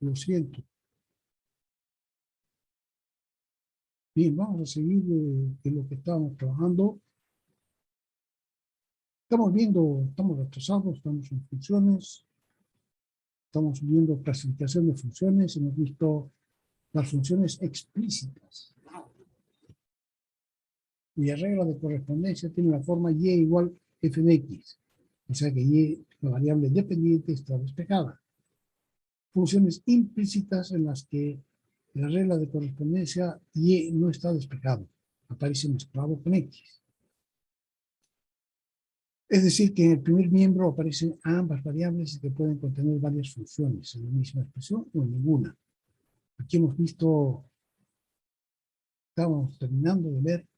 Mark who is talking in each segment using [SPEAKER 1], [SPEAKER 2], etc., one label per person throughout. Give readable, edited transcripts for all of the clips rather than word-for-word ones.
[SPEAKER 1] Lo siento. Bien, vamos a seguir de lo que estábamos trabajando. Estamos viendo, estamos retrasados, estamos en funciones, estamos viendo clasificación de funciones, hemos visto las funciones explícitas. Cuya regla de correspondencia tiene la forma y igual f de x. O sea que y, la variable dependiente, está despejada. Funciones implícitas en las que la regla de correspondencia y no está despejado, aparece mezclado con x. Es decir, que en el primer miembro aparecen ambas variables que pueden contener varias funciones en la misma expresión o en ninguna. Aquí hemos visto, estábamos terminando de ver,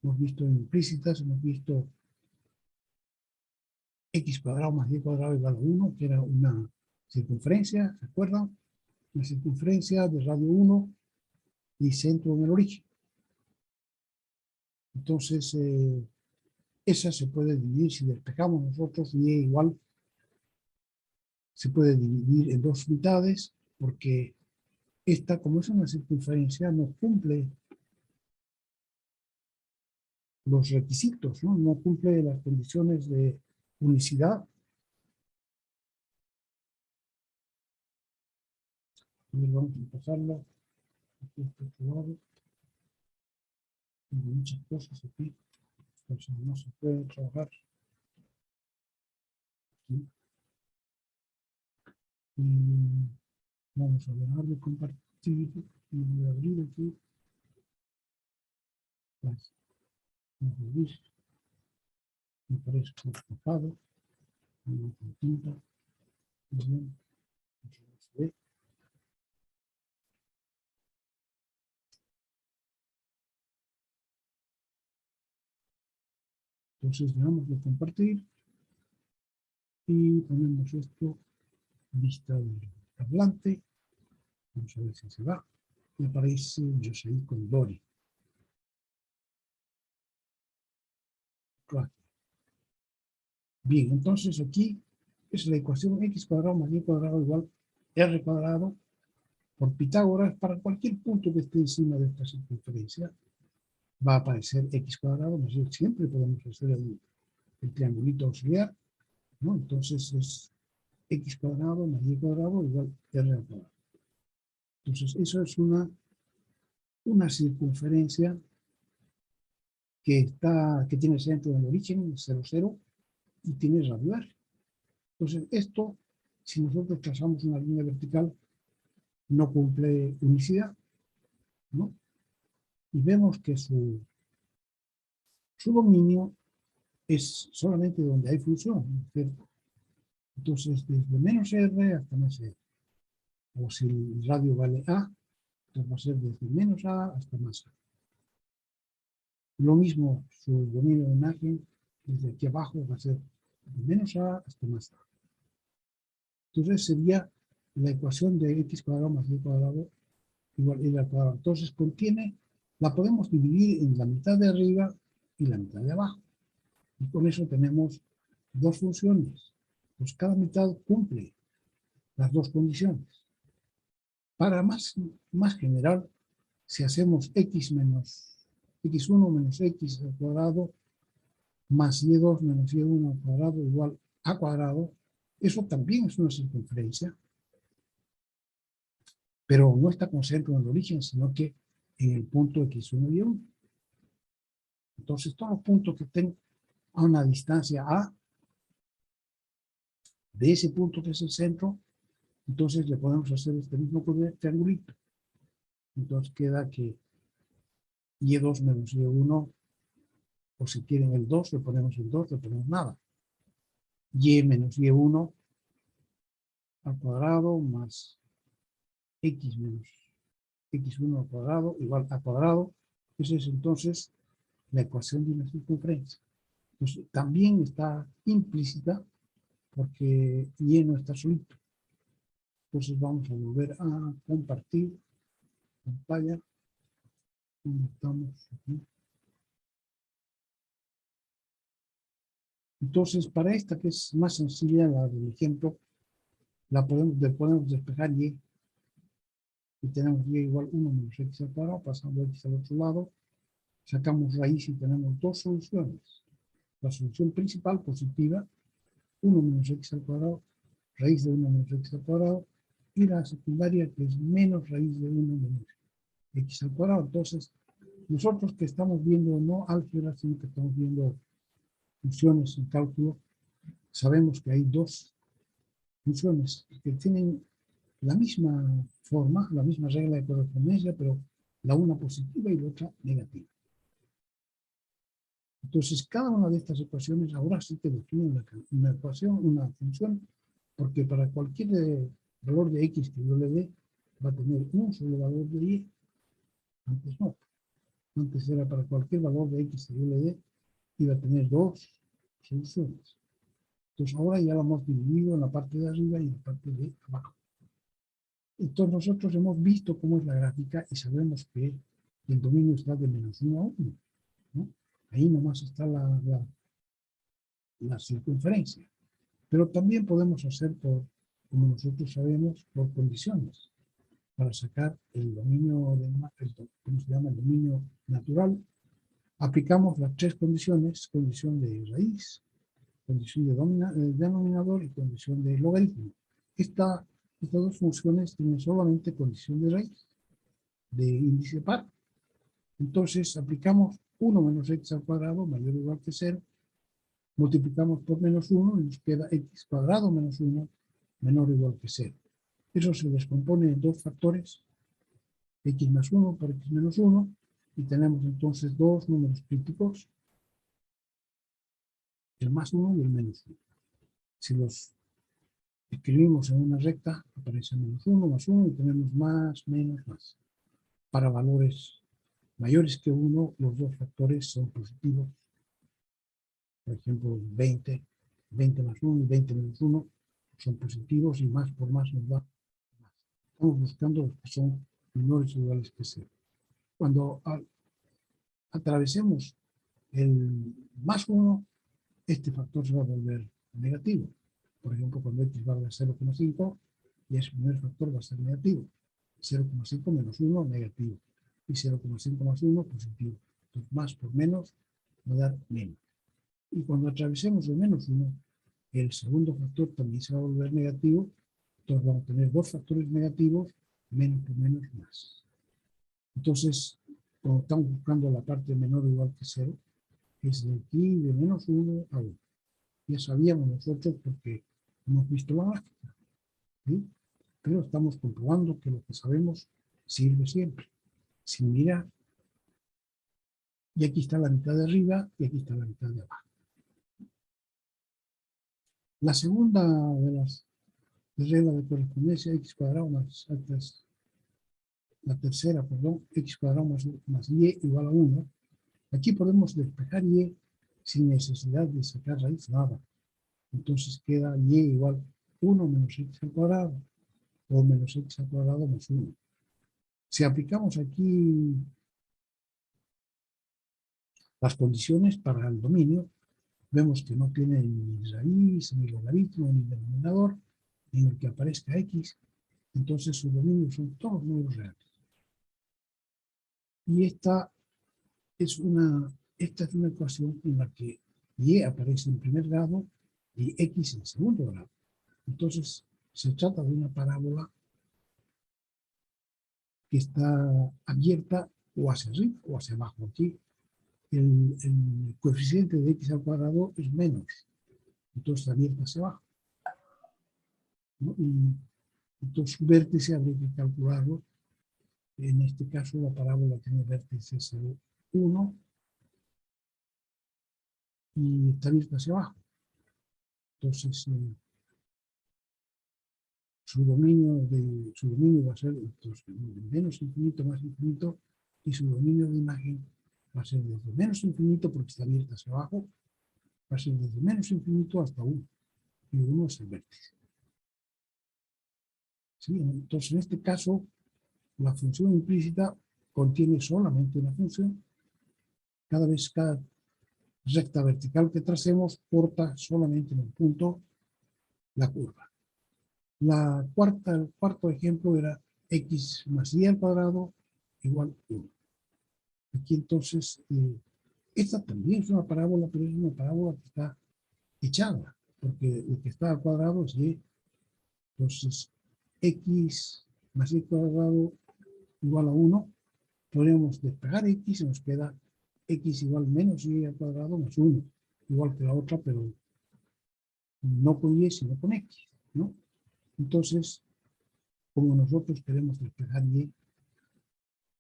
[SPEAKER 1] hemos visto implícitas, hemos visto x cuadrado más y cuadrado igual a 1, que era una circunferencia, ¿se acuerdan? Una circunferencia de radio 1 y centro en el origen. Entonces, esa se puede dividir, si despejamos nosotros, y igual se puede dividir en dos mitades, porque esta, como es una circunferencia, no cumple los requisitos, ¿no? No cumple las condiciones de unicidad. Vamos a pasarlo. Aquí está probado. Hay muchas cosas aquí, entonces no se puede trabajar aquí. Y vamos a dejar de compartir y voy a abrir aquí. Vamos a abrir. Me parece que está tapado. Muy bien. Se ve. Entonces dejamos de compartir y ponemos esto vista del hablante. Vamos a ver si se va. Y aparece Joseí con Dori. Claro. Bien, entonces aquí es la ecuación x cuadrado más y cuadrado igual r cuadrado por Pitágoras. Para cualquier punto que esté encima de esta circunferencia va a aparecer x cuadrado más y. Siempre podemos hacer el triangulito auxiliar, ¿no? Entonces es x cuadrado más y cuadrado igual r al cuadrado. Entonces eso es una circunferencia que tiene centro en el origen, 0, 0, y tiene radio r. Entonces esto, si nosotros trazamos una línea vertical, no cumple unicidad, ¿no? Y vemos que su dominio es solamente donde hay función, ¿cierto? Entonces, desde menos r hasta más r. O si el radio vale a, entonces va a ser desde menos a hasta más a. Lo mismo, su dominio de imagen, desde aquí abajo va a ser de menos a hasta más a. Entonces sería la ecuación de x cuadrado más y cuadrado igual a y al cuadrado. Entonces contiene, la podemos dividir en la mitad de arriba y la mitad de abajo. Y con eso tenemos dos funciones. Pues cada mitad cumple las dos condiciones. Para más general, si hacemos x1 menos x al cuadrado más y2 menos y1 al cuadrado igual a cuadrado, eso también es una circunferencia, pero no está con centro en el origen, sino que en el punto x1 y 1. Entonces, todos los puntos que estén a una distancia a de ese punto que es el centro, entonces le podemos hacer este mismo triangulito. Entonces queda que y2 menos y1, o si quieren el 2, le ponemos el 2, le ponemos nada. Y menos y1 al cuadrado más x menos x1 al cuadrado igual a cuadrado. Esa es entonces la ecuación de una circunferencia. Pues también está implícita porque y no está solito. Entonces vamos a volver a compartir pantalla. ¿Dónde estamos? Aquí. Entonces, para esta que es más sencilla, la del ejemplo, podemos despejar y. y tenemos y igual 1 menos x al cuadrado, pasando x al otro lado, sacamos raíz y tenemos dos soluciones. La solución principal positiva, 1 menos x al cuadrado, raíz de 1 menos x al cuadrado, y la secundaria que es menos raíz de 1 menos x al cuadrado. Entonces, nosotros que estamos viendo no álgebra, sino que estamos viendo funciones en cálculo, sabemos que hay dos funciones que tienen la misma forma, la misma regla de correspondencia, pero la una positiva y la otra negativa. Entonces, cada una de estas ecuaciones ahora sí que define una ecuación, una función, porque para cualquier valor de x que yo le dé, va a tener un solo valor de y. Antes no. Antes era para cualquier valor de x que yo le dé, iba a tener dos soluciones. Entonces ahora ya lo hemos dividido en la parte de arriba y en la parte de abajo. Entonces nosotros hemos visto cómo es la gráfica y sabemos que el dominio está de menos 1 a 1. ¿No? Ahí nomás está la circunferencia. Pero también podemos hacer, como nosotros sabemos, por condiciones. Para sacar el dominio, ¿cómo se llama? El dominio natural, aplicamos las tres condiciones: condición de raíz, condición de denominador y condición de logaritmo. Estas dos funciones tienen solamente condición de raíz, de índice par. Entonces aplicamos 1 menos x al cuadrado mayor o igual que 0, multiplicamos por menos 1 y nos queda x cuadrado menos 1 menor o igual que 0. Eso se descompone en dos factores, x más 1 por x menos 1, y tenemos entonces dos números críticos, el más 1 y el menos 1. Si los escribimos en una recta, aparece menos 1, más 1, y tenemos más, menos, más. Para valores mayores que 1, los dos factores son positivos. Por ejemplo, 20 más 1 y 20 menos 1 son positivos, y más por más nos da más. Estamos buscando los que son menores o iguales que 0. Cuando atravesemos el más 1, este factor se va a volver negativo. Por ejemplo, cuando x valga 0,5, y ese primer factor va a ser negativo. 0,5 menos 1, negativo. Y 0,5 más 1, positivo. Entonces, más por menos va a dar menos. Y cuando atravesemos el menos 1, el segundo factor también se va a volver negativo. Entonces vamos a tener dos factores negativos, menos por menos, más. Entonces, cuando estamos buscando la parte menor o igual que 0, es de aquí de menos 1 a 1. Ya sabíamos nosotros porque hemos visto la gráfica, ¿sí? Pero estamos comprobando que lo que sabemos sirve siempre, sin mirar. Y aquí está la mitad de arriba y aquí está la mitad de abajo. La segunda de las reglas de correspondencia, x cuadrado más la tercera, perdón, x cuadrado más y igual a 1. Aquí podemos despejar y sin necesidad de sacar raíz, nada. Entonces queda y igual 1 menos x al cuadrado, o menos x al cuadrado más 1. Si aplicamos aquí las condiciones para el dominio, vemos que no tiene ni raíz, ni logaritmo, ni denominador, en el que aparezca x. Entonces sus dominios son todos números reales. Y esta es una ecuación en la que y aparece en primer grado y x en segundo grado. Entonces se trata de una parábola que está abierta o hacia arriba o hacia abajo. Aquí el coeficiente de x al cuadrado es menos, entonces abierta hacia abajo, ¿no? Y entonces su vértice habría que calcularlo. En este caso la parábola tiene vértices 1 y está abierta hacia abajo. Entonces su dominio va a ser entonces, menos infinito más infinito, y su dominio de imagen va a ser desde menos infinito, porque está abierta hacia abajo, va a ser desde menos infinito hasta 1, y 1 es el vértice. ¿Sí? Entonces en este caso la función implícita contiene solamente una función. Cada recta vertical que tracemos corta solamente en un punto la curva. El cuarto ejemplo era x más y al cuadrado igual 1. Aquí entonces, esta también es una parábola, pero es una parábola que está echada, porque lo que está al cuadrado es y. Entonces, x más y cuadrado igual a 1. Podríamos despegar x y nos queda x igual menos y al cuadrado más 1. Igual que la otra, pero no con y, sino con x, ¿no? Entonces, como nosotros queremos despejar y,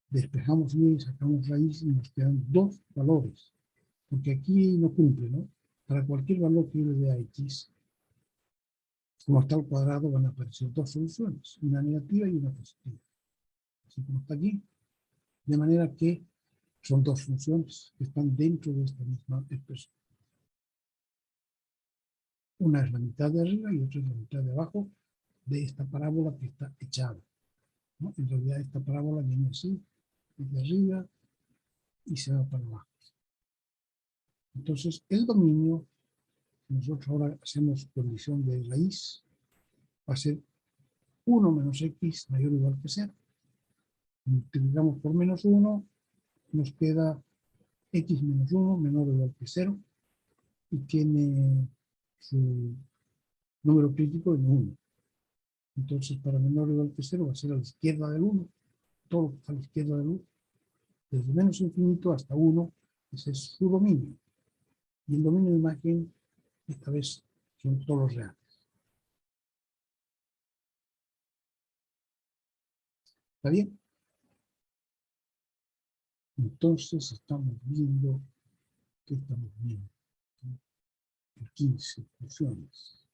[SPEAKER 1] despejamos y sacamos raíz y nos quedan dos valores. Porque aquí no cumple, ¿no? Para cualquier valor que yo le dé a x, como está al cuadrado, van a aparecer dos soluciones, una negativa y una positiva. Así como está aquí. De manera que son dos funciones que están dentro de esta misma expresión. Una es la mitad de arriba y otra es la mitad de abajo de esta parábola que está echada, ¿no? En realidad esta parábola viene así, desde arriba y se va para abajo. Entonces el dominio, nosotros ahora hacemos condición de raíz, va a ser 1 menos x mayor o igual que 0. Multiplicamos por menos 1, nos queda x menos 1 menor o igual que 0 y tiene su número crítico en 1. Entonces, para menor o igual que 0 va a ser a la izquierda del 1. Todo lo que está a la izquierda del 1. Desde menos infinito hasta 1, ese es su dominio. Y el dominio de imagen, esta vez, son todos los reales. ¿Está bien? Entonces, estamos viendo, ¿qué estamos viendo? 15 funciones.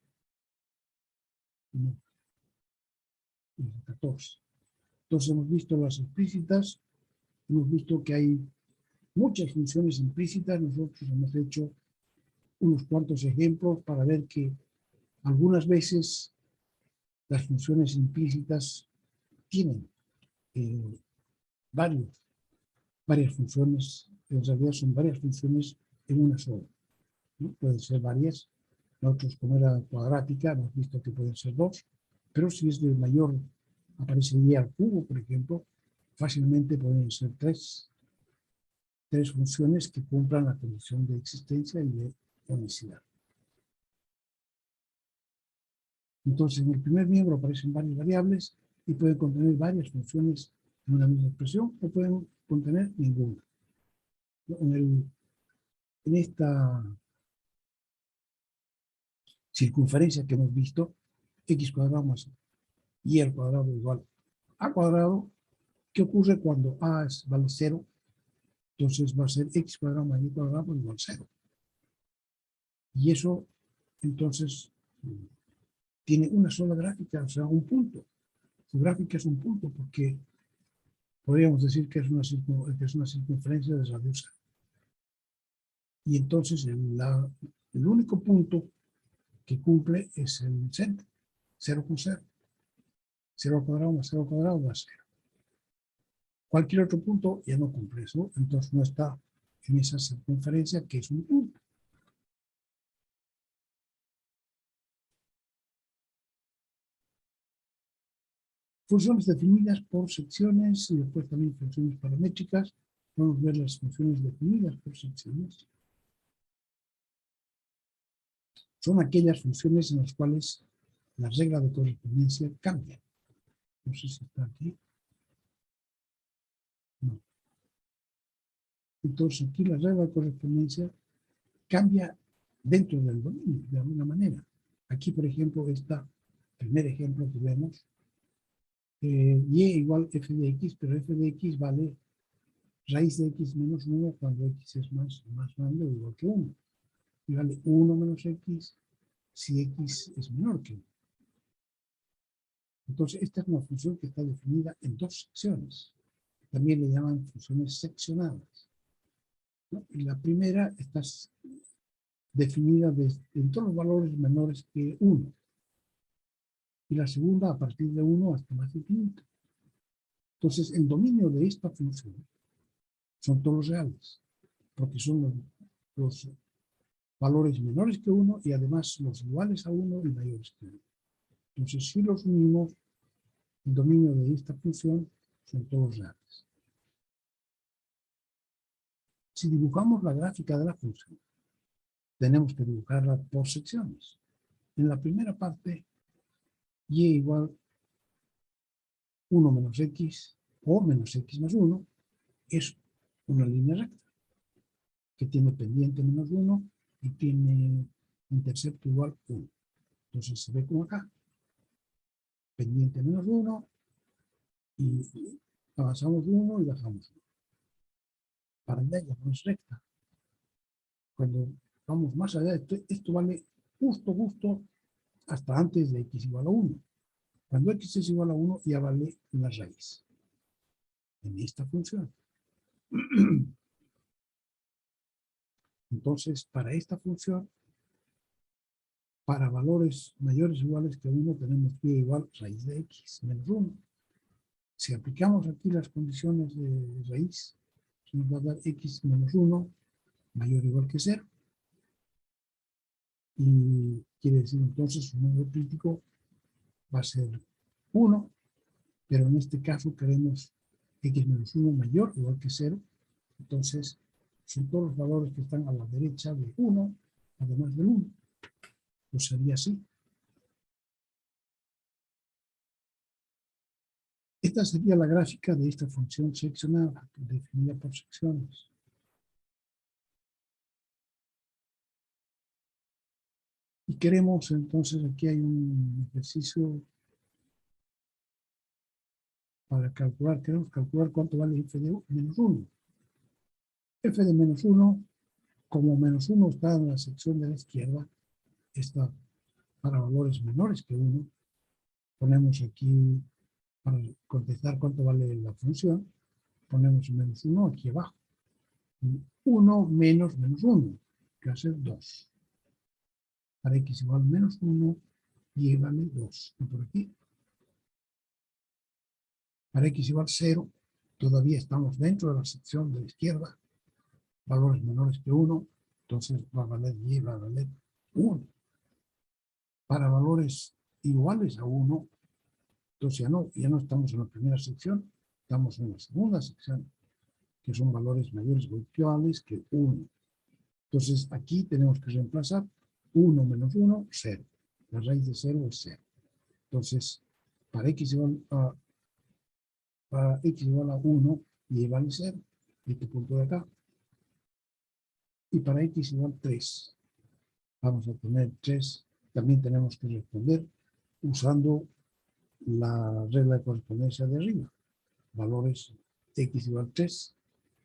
[SPEAKER 1] 14. Entonces, hemos visto las explícitas, hemos visto que hay muchas funciones implícitas. Nosotros hemos hecho unos cuantos ejemplos para ver que algunas veces las funciones implícitas tienen varias funciones, en realidad son varias funciones en una sola, ¿no? Pueden ser varias. Nosotros, como era cuadrática, hemos visto que pueden ser dos, pero si es de mayor, aparecería al cubo, por ejemplo, fácilmente pueden ser tres funciones que cumplan la condición de existencia y de unicidad. Entonces, en el primer miembro aparecen varias variables y pueden contener varias funciones en una misma expresión o pueden contener ninguna. En esta circunferencia que hemos visto, x cuadrado más y al cuadrado igual a cuadrado, ¿qué ocurre cuando a vale 0? Entonces va a ser x cuadrado más y cuadrado igual a 0. Y eso, entonces, tiene una sola gráfica, o sea, un punto. Su gráfica es un punto porque podríamos decir que es una circunferencia de radio 0. Y entonces el único punto que cumple es el centro, 0 con 0. 0 al cuadrado más 0 al cuadrado da 0. Cualquier otro punto ya no cumple eso, entonces no está en esa circunferencia que es un punto. Funciones definidas por secciones y después también funciones paramétricas. Vamos a ver las funciones definidas por secciones. Son aquellas funciones en las cuales la regla de correspondencia cambia. No sé si está aquí. No. Entonces aquí la regla de correspondencia cambia dentro del dominio, de alguna manera. Aquí, por ejemplo, está el primer ejemplo que vemos. Y igual f de x, pero f de x vale raíz de x menos 1 cuando x es más grande o igual que 1. Y vale 1 menos x si x es menor que 1. Entonces, esta es una función que está definida en dos secciones. También le llaman funciones seccionadas, ¿no? Y la primera está definida en todos los valores menores que 1. Y la segunda a partir de 1 hasta más infinito. Entonces, el dominio de esta función son todos los reales, porque son los valores menores que 1 y además los iguales a 1 y mayores que 1. Entonces, si los unimos, el dominio de esta función son todos reales. Si dibujamos la gráfica de la función, tenemos que dibujarla por secciones. En la primera parte, y igual 1 menos x o menos x más 1 es una línea recta que tiene pendiente menos 1 y tiene intercepto igual 1. Entonces se ve como acá, pendiente menos 1 y avanzamos 1 y bajamos 1. Para allá ya no es recta. Cuando vamos más allá, esto vale justo hasta antes de x igual a 1. Cuando x es igual a 1 ya vale una raíz en esta función. Entonces, para esta función, para valores mayores o iguales que 1, tenemos y igual raíz de x menos 1. Si aplicamos aquí las condiciones de raíz, nos va a dar x menos 1 mayor o igual que 0. Y quiere decir entonces su número crítico va a ser 1, pero en este caso queremos x menos 1 mayor o igual que 0. Entonces, son todos los valores que están a la derecha de 1, además del 1. Pues sería así. Esta sería la gráfica de esta función seccionada, definida por secciones. Y queremos, entonces, aquí hay un ejercicio para calcular, queremos calcular cuánto vale f de menos 1. F de menos 1, como menos 1 está en la sección de la izquierda, está para valores menores que 1. Ponemos aquí, para contestar cuánto vale la función, ponemos menos 1 aquí abajo. 1 menos menos 1, que va a ser 2. Para x igual a menos 1, y vale 2. Y por aquí, para x igual a 0, todavía estamos dentro de la sección de la izquierda, valores menores que 1, entonces va a valer y va a valer 1. Para valores iguales a 1, entonces ya no estamos en la primera sección, estamos en la segunda sección, que son valores mayores o iguales que 1. Entonces aquí tenemos que reemplazar 1 menos 1, 0. La raíz de 0 es 0. Entonces, para x igual a 1, y vale 0, este punto de acá. Y para x igual a 3, vamos a tener 3. También tenemos que responder usando la regla de correspondencia de arriba. Valores x igual a 3,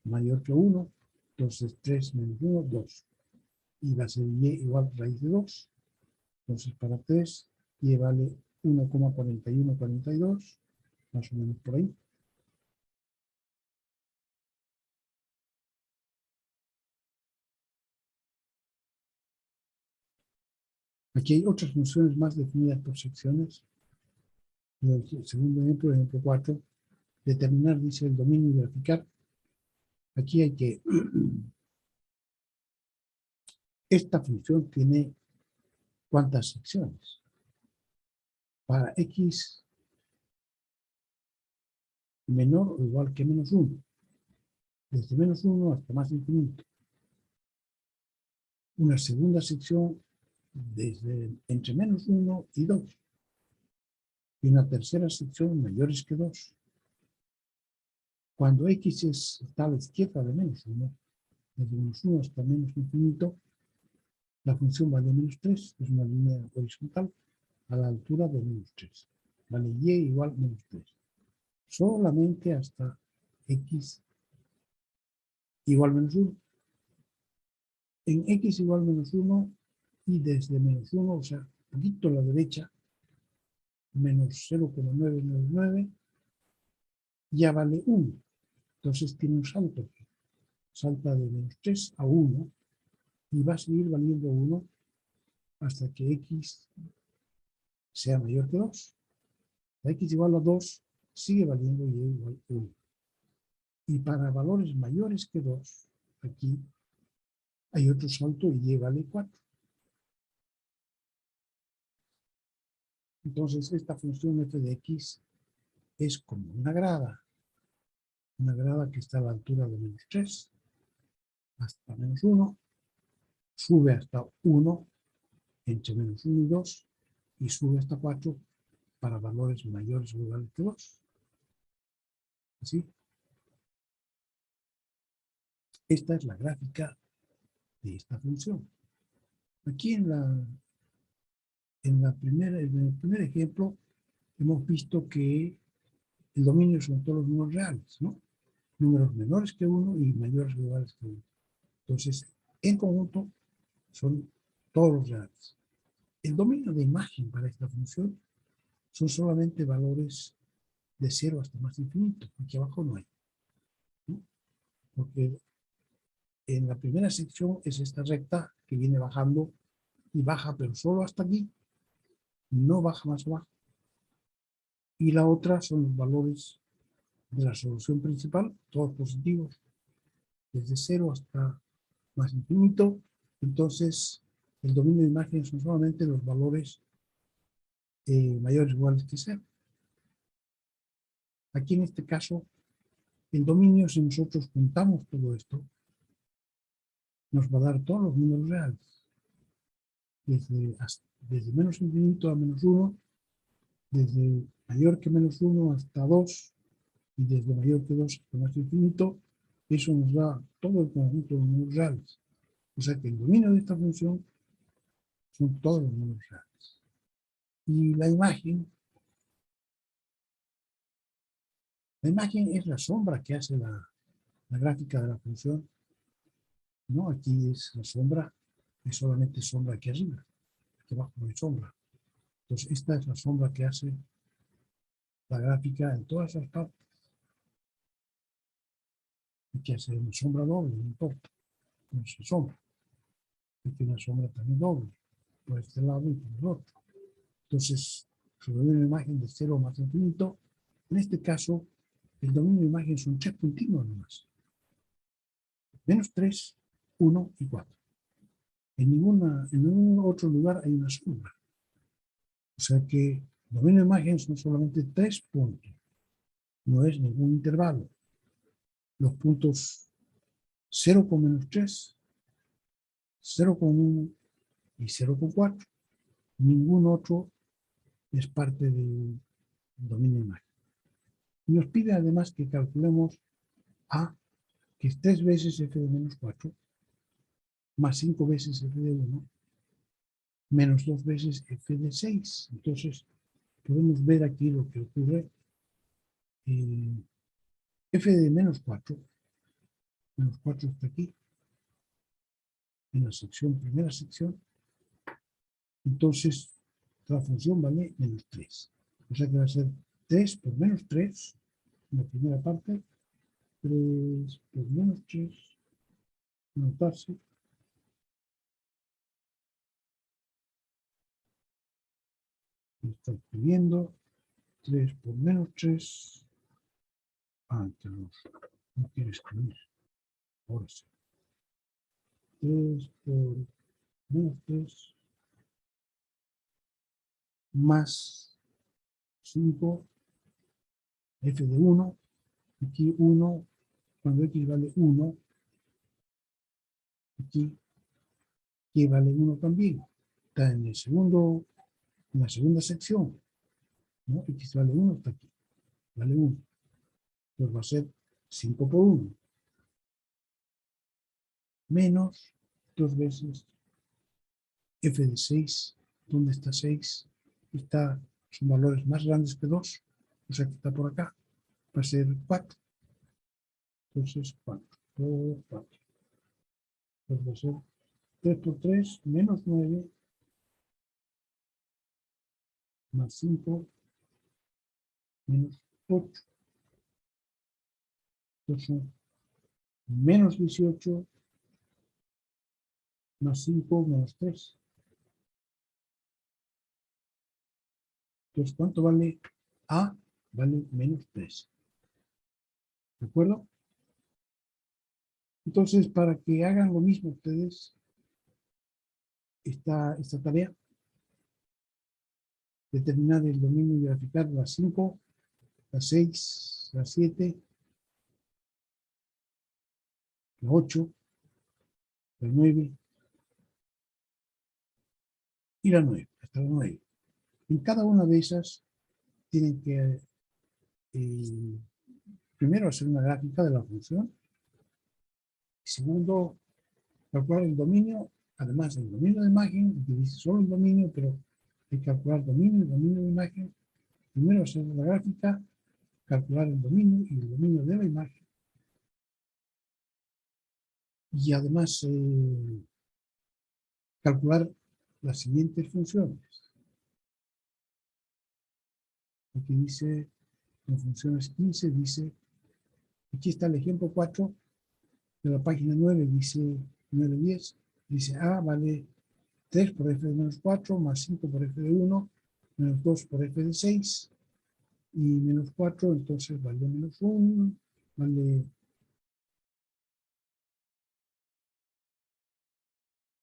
[SPEAKER 1] mayor que 1, entonces 3 menos 1, 2. Y va a ser y igual a raíz de 2. Entonces para 3, y vale 1,4142, más o menos por ahí. Aquí hay otras funciones más definidas por secciones. El segundo ejemplo 4, determinar, dice, el dominio y graficar. Aquí hay que... Esta función tiene ¿cuántas secciones? Para x menor o igual que menos 1. Desde menos 1 hasta más infinito. Una segunda sección desde entre menos 1 y 2. Y una tercera sección mayores que 2. Cuando x está a la izquierda de menos 1, desde menos 1 hasta menos infinito, la función vale menos 3, es una línea horizontal a la altura de menos 3. Vale y igual a menos 3. Solamente hasta x igual a menos 1. En x igual a menos 1 y desde menos 1, o sea, un poquito a la derecha, menos 0,999, ya vale 1. Entonces tiene un salto. Salta de menos 3 a 1 y va a seguir valiendo 1 hasta que x sea mayor que 2. La x igual a 2 sigue valiendo y igual a 1. Y para valores mayores que 2, aquí hay otro salto y vale 4. Entonces esta función f de x es como una grada que está a la altura de -3 hasta -1, sube hasta 1 entre -1 y 2 y sube hasta 4 para valores mayores o iguales que 2. Así. Esta es la gráfica de esta función. Aquí en el primer ejemplo hemos visto que el dominio son todos los números reales, ¿no? Números menores que 1 y mayores o iguales que 1. Entonces, en conjunto, son todos los reales. El dominio de imagen para esta función son solamente valores de 0 hasta más infinito. Aquí abajo no hay, ¿no? Porque en la primera sección es esta recta que viene bajando y baja, pero solo hasta aquí, no baja más abajo. Y la otra son los valores de la solución principal, todos positivos, desde 0 hasta más infinito. Entonces, el dominio de imagen son solamente los valores mayores o iguales que 0. Aquí en este caso, el dominio, si nosotros juntamos todo esto, nos va a dar todos los números reales. Desde menos infinito a -1, desde mayor que -1 hasta 2, y desde mayor que 2 hasta más infinito, eso nos da todo el conjunto de números reales. O sea que el dominio de esta función son todos los números reales. Y la imagen es la sombra que hace la gráfica de la función, ¿no? Aquí es la sombra, es solamente sombra aquí arriba, aquí abajo no hay sombra. Entonces esta es la sombra que hace la gráfica en todas las partes. Hay que hacer una sombra doble, no importa, no se sombra. Aquí una sombra también doble, por este lado y por el otro. Entonces, sobre una imagen de 0 más infinito, en este caso, el dominio de imagen son 3 continuos nomás. -3, 1 y 4. En ningún otro lugar hay una sombra. O sea que el dominio de imagen son solamente 3 puntos. No es ningún intervalo. Los puntos 0 con -3, 0 con 1 y 0 con 4. Ningún otro es parte del dominio de imagen. Y nos pide además que calculemos A, que es 3 veces f de -4, más 5 veces f de 1, menos 2 veces f de 6. Entonces, podemos ver aquí lo que ocurre. F de -4 está aquí, en la sección, primera sección. Entonces, la función vale -3. O sea que va a ser 3 por -3, en la primera parte, 3 por -3, anotarse. Está escribiendo 3 por -3. Que no quiere escribir. Ahora sí. 3 por -3 más 5 f de 1. Aquí 1, cuando x vale 1, aquí y vale 1 también. Está en la segunda sección, ¿no? X vale 1 está aquí, vale 1. Entonces va a ser 5 por 1. Menos 2 veces f de 6. ¿Dónde está 6? Son valores más grandes que 2, o sea que está por acá. Va a ser 4. Entonces 4 por 4. Entonces va a ser 3 por 3, menos 9, más 5, menos 8. Entonces son menos 18, más 5, menos 3. Entonces, ¿cuánto vale A? Vale -3. ¿De acuerdo? Entonces, para que hagan lo mismo ustedes, esta tarea, determinar el dominio y graficar las 5 la 6, la 7, la 8, la 9 y la 9, hasta la 9. En cada una de esas tienen que primero hacer una gráfica de la función. Segundo, calcular el dominio, además del dominio de imagen, que dice solo el dominio, pero hay que calcular dominio y dominio de imagen. Primero hacer la gráfica, calcular el dominio y el dominio de la imagen. Y además calcular las siguientes funciones. Aquí dice, en funciones 15, dice, aquí está el ejemplo 4 de la página 9, dice 9.10, dice A vale 3 por f de menos 4, más 5 por f de 1, menos 2 por f de 6, y menos 4, entonces vale menos 1, vale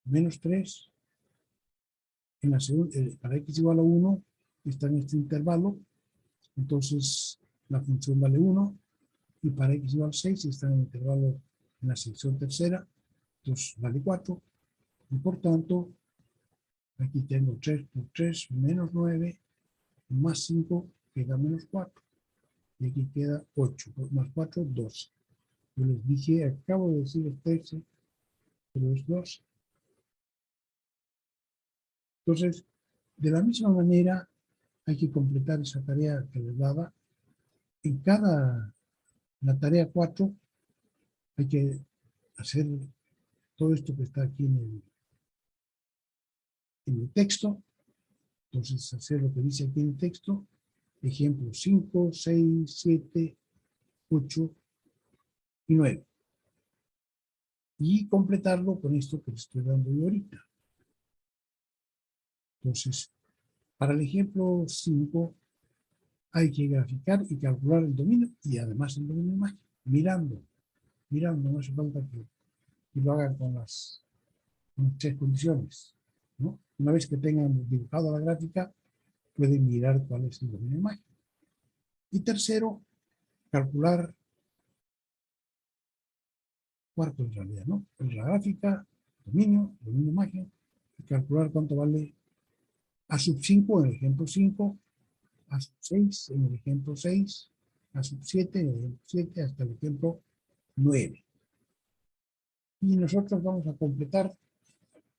[SPEAKER 1] menos 3. En la segunda, para x igual a 1, está en este intervalo, entonces la función vale 1, y para x igual a 6 está en el intervalo en la sección tercera, entonces vale 4, y por tanto, aquí tengo 3 por 3, menos 9, más 5, queda menos 4, y aquí queda 8, más 4, 12. Yo les dije, acabo de decir 13, pero es 12. Entonces, de la misma manera, hay que completar esa tarea que les daba. En la tarea 4, hay que hacer todo esto que está aquí en el texto. Entonces, hacer lo que dice aquí en el texto. Ejemplo 5, 6, 7, 8 y 9. Y completarlo con esto que les estoy dando yo ahorita. Entonces, para el ejemplo 5, hay que graficar y calcular el dominio y además el dominio de imagen. Mirando, no hace falta que lo hagan con las 3 condiciones, ¿no? Una vez que tengan dibujado la gráfica, pueden mirar cuál es el dominio de imagen. Y tercero, calcular, cuarto en realidad, ¿no? En la gráfica, dominio de imagen, y calcular cuánto vale A sub 5 en el ejemplo 5, A sub 6 en el ejemplo 6, A sub 7 en el ejemplo 7, hasta el ejemplo 9. Y nosotros vamos a completar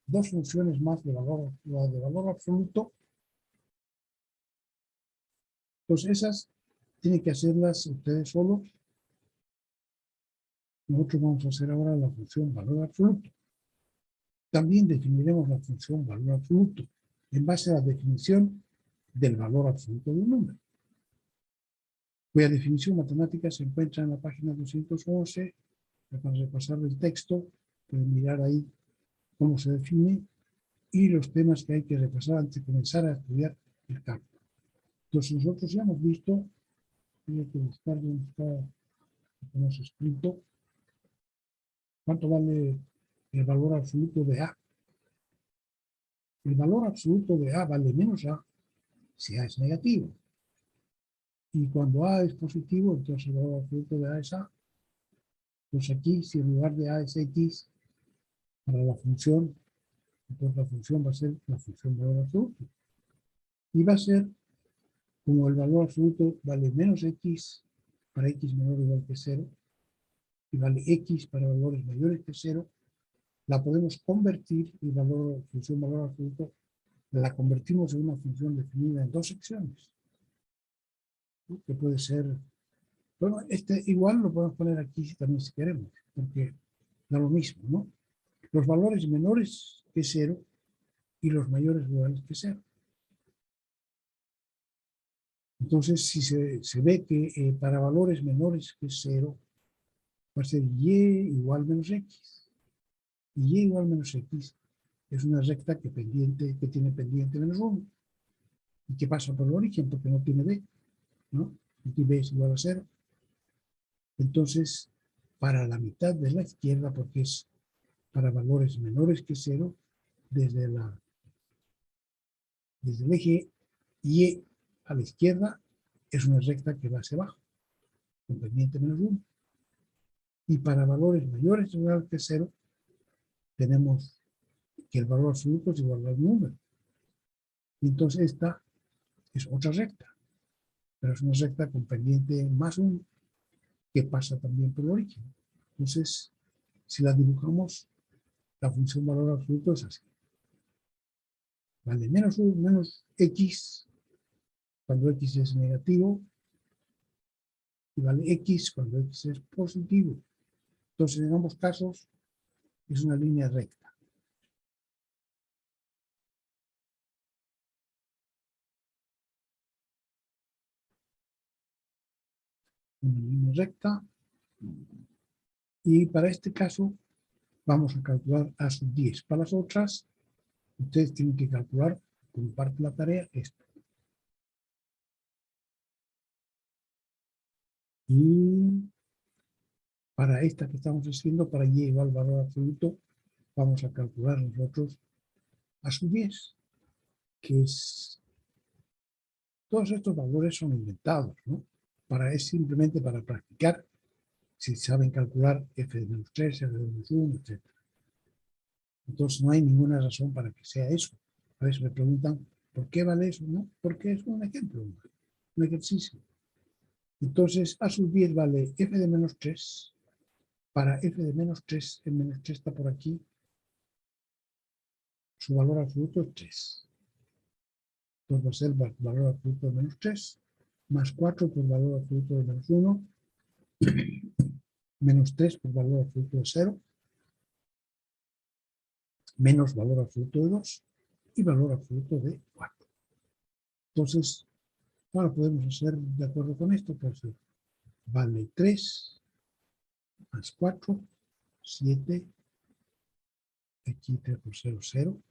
[SPEAKER 1] 2 funciones más de valor absoluto. Pues esas tienen que hacerlas ustedes solos. Nosotros vamos a hacer ahora la función valor absoluto. También definiremos la función valor absoluto en base a la definición del valor absoluto de un número, cuya definición matemática se encuentra en la página 211. Para repasar el texto, pueden mirar ahí cómo se define y los temas que hay que repasar antes de comenzar a estudiar el cálculo. Entonces nosotros ya hemos visto, tengo que buscar dónde está lo que hemos escrito, cuánto vale el valor absoluto de A. El valor absoluto de A vale menos A si A es negativo. Y cuando A es positivo, entonces el valor absoluto de A es A. Pues aquí, si en lugar de A es X, para la función, entonces la función va a ser la función de valor absoluto. Y va a ser, como el valor absoluto vale menos X para X menor o igual que 0, y vale X para valores mayores que 0, la podemos convertir, y función valor absoluto, la convertimos en una función definida en 2 secciones, ¿no? Que puede ser, bueno, igual lo podemos poner aquí también si queremos, porque da lo mismo, ¿no? Los valores menores que 0 y los mayores iguales que 0. Entonces, si se ve que para valores menores que 0, va a ser y igual menos x. Y igual menos x es una recta que tiene pendiente menos 1 y que pasa por el origen porque no tiene b, ¿no? Aquí b es igual a 0. Entonces, para la mitad de la izquierda, porque es para valores menores que 0, desde el eje y a la izquierda, es una recta que va hacia abajo, con pendiente menos 1. Y para valores mayores o iguales que 0, tenemos que el valor absoluto es igual al número. Y entonces esta es otra recta, pero es una recta con pendiente más 1, que pasa también por el origen. Entonces, si la dibujamos, la función valor absoluto es así. Vale, menos 1, menos x, cuando x es negativo, y vale x cuando x es positivo. Entonces, en ambos casos, es una línea recta. Una línea recta. Y para este caso, vamos a calcular a sub 10. Para las otras, ustedes tienen que calcular, como parte de la tarea, esto. Y para esta que estamos haciendo, para y igual al valor absoluto, vamos a calcular nosotros a sub 10, que es... Todos estos valores son inventados, ¿no? Es simplemente para practicar, si saben calcular f de menos 3, f de menos 1, etc. Entonces no hay ninguna razón para que sea eso. A veces me preguntan, ¿por qué vale eso? ¿No? Porque es un ejemplo, un ejercicio. Entonces, a sub 10 vale f de menos 3. Para f de menos 3, el menos 3 está por aquí. Su valor absoluto es 3. Entonces va a ser el valor absoluto de menos 3, más 4 por valor absoluto de menos 1, menos 3 por valor absoluto de 0, menos valor absoluto de 2 y valor absoluto de 4. Entonces, ahora podemos hacer, de acuerdo con esto, pues vale 3 más 4, 7, aquí 3 por 0, 0,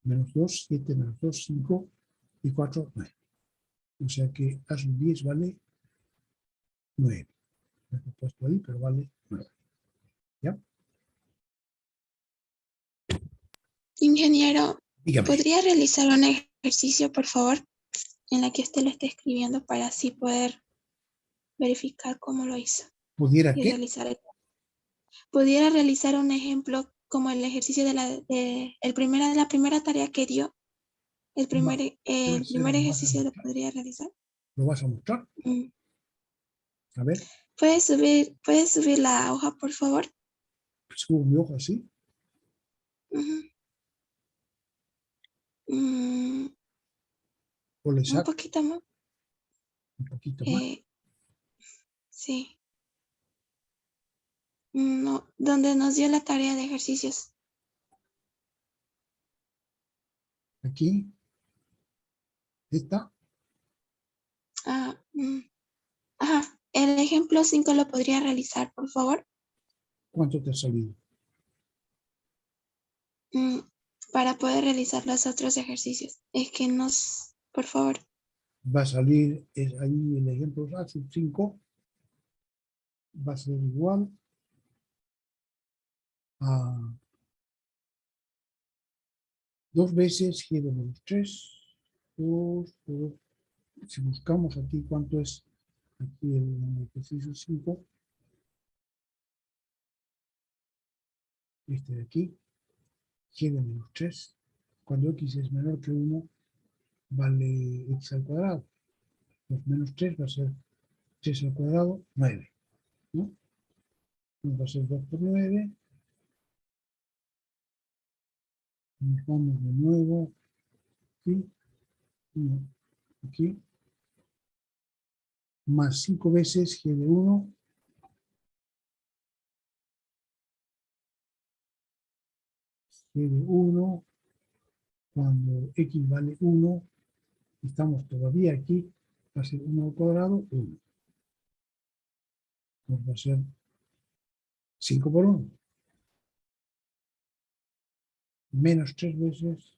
[SPEAKER 1] menos 2, 7 menos 2, 5 y 4, 9. O sea que a sub 10 vale 9. Lo he puesto ahí, pero vale 9. ¿Ya?
[SPEAKER 2] Ingeniero,
[SPEAKER 1] Dígame.
[SPEAKER 2] ¿podría realizar un ejercicio, por favor, en la que usted lo esté escribiendo para así poder verificar cómo lo hizo?
[SPEAKER 1] ¿Pudiera
[SPEAKER 2] Y
[SPEAKER 1] qué?
[SPEAKER 2] ¿Pudiera realizar un ejemplo como el ejercicio de la primera tarea que dio? El
[SPEAKER 1] Va.
[SPEAKER 2] primer,
[SPEAKER 1] ¿Qué va a
[SPEAKER 2] el
[SPEAKER 1] hacer?
[SPEAKER 2] primer
[SPEAKER 1] ¿Lo vas a
[SPEAKER 2] ejercicio lo
[SPEAKER 1] mostrar?
[SPEAKER 2] podría realizar.
[SPEAKER 1] ¿Lo vas a mostrar?
[SPEAKER 2] Mm.
[SPEAKER 1] A ver,
[SPEAKER 2] ¿Puede subir la hoja, por favor?
[SPEAKER 1] subo mi hoja así.
[SPEAKER 2] Ujú. Mm,
[SPEAKER 1] O le
[SPEAKER 2] un
[SPEAKER 1] saco
[SPEAKER 2] poquito más.
[SPEAKER 1] un poquito más.
[SPEAKER 2] Eh, sí. No, donde nos dio la tarea de ejercicios.
[SPEAKER 1] Aquí. Está.
[SPEAKER 2] Ah, ajá. El ejemplo 5 lo podría realizar, por favor.
[SPEAKER 1] ¿Cuánto te ha salido?
[SPEAKER 2] Mm, para poder realizar los otros ejercicios. Es que por favor.
[SPEAKER 1] Va a salir ahí el ejemplo A, sub 5. Va a ser igual a 2 veces g de menos 3. 2, 2. Si buscamos aquí cuánto es aquí el ejercicio 5, este de aquí, g de menos 3. Cuando x es menor que 1, vale x al cuadrado. Pues menos 3 va a ser 3 al cuadrado, 9. ¿No? Va a ser 2 por 9. Nos vamos de nuevo aquí, aquí, más 5 veces g de 1, g de 1, cuando x vale 1, estamos todavía aquí, va a ser 1 al cuadrado, 1. Pues va a ser 5 por 1. Menos 3 veces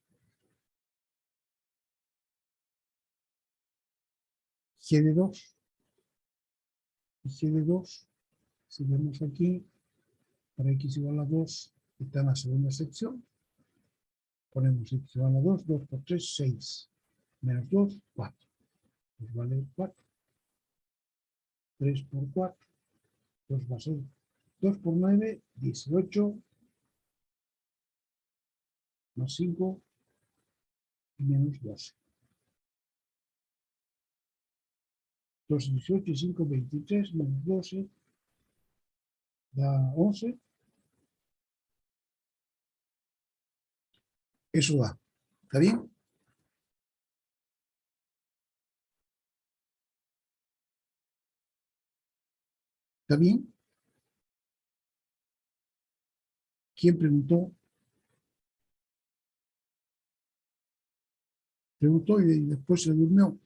[SPEAKER 1] g de 2. Y g de 2, si vemos aquí, para x igual a 2, está en la segunda sección. Ponemos x igual a 2, 2 por 3, 6. Menos 2, 4. pues vale 4. 3 por 4, pues va a ser 2 por 9, 18, más 5 y menos 12. Entonces 18 y 5, 23, menos 12, da 11. Eso da. ¿Está bien? ¿Está bien? ¿Quién preguntó? Preguntó y después se durmió.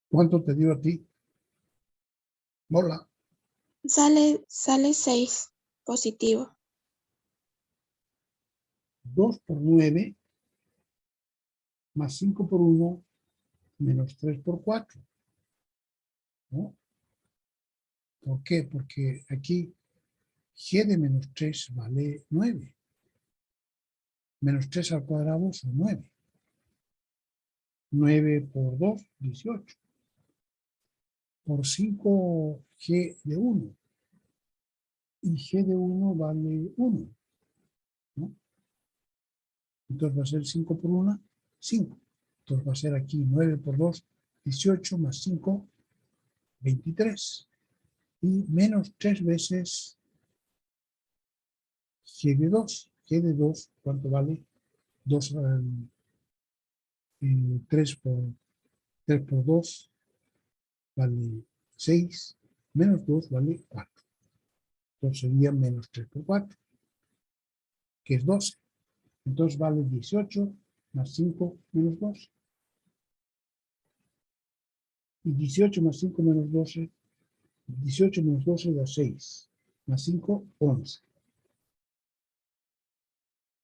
[SPEAKER 1] ¿Cuánto te dio a ti? Hola.
[SPEAKER 2] Sale 6 positivo.
[SPEAKER 1] 2 por 9 más 5 por 1 menos 3 por 4. ¿No? ¿Por qué? Porque aquí g de menos 3 vale 9. Menos 3 al cuadrado son 9. 9 por 2, 18. Por 5, g de 1. Y g de 1 vale 1. ¿No? Entonces va a ser 5 por 1, 5. Entonces va a ser aquí 9 por 2, 18, más 5, 23. Y menos 3 veces g de 2. G de 2, ¿cuánto vale? 2, 3 por 2 vale 6, menos 2 vale 4. Entonces sería menos 3 por 4, que es 12. Entonces vale 18 más 5 menos 2. Y 18 más 5 menos 12, 18 menos 12 da 6. Más 5, 11.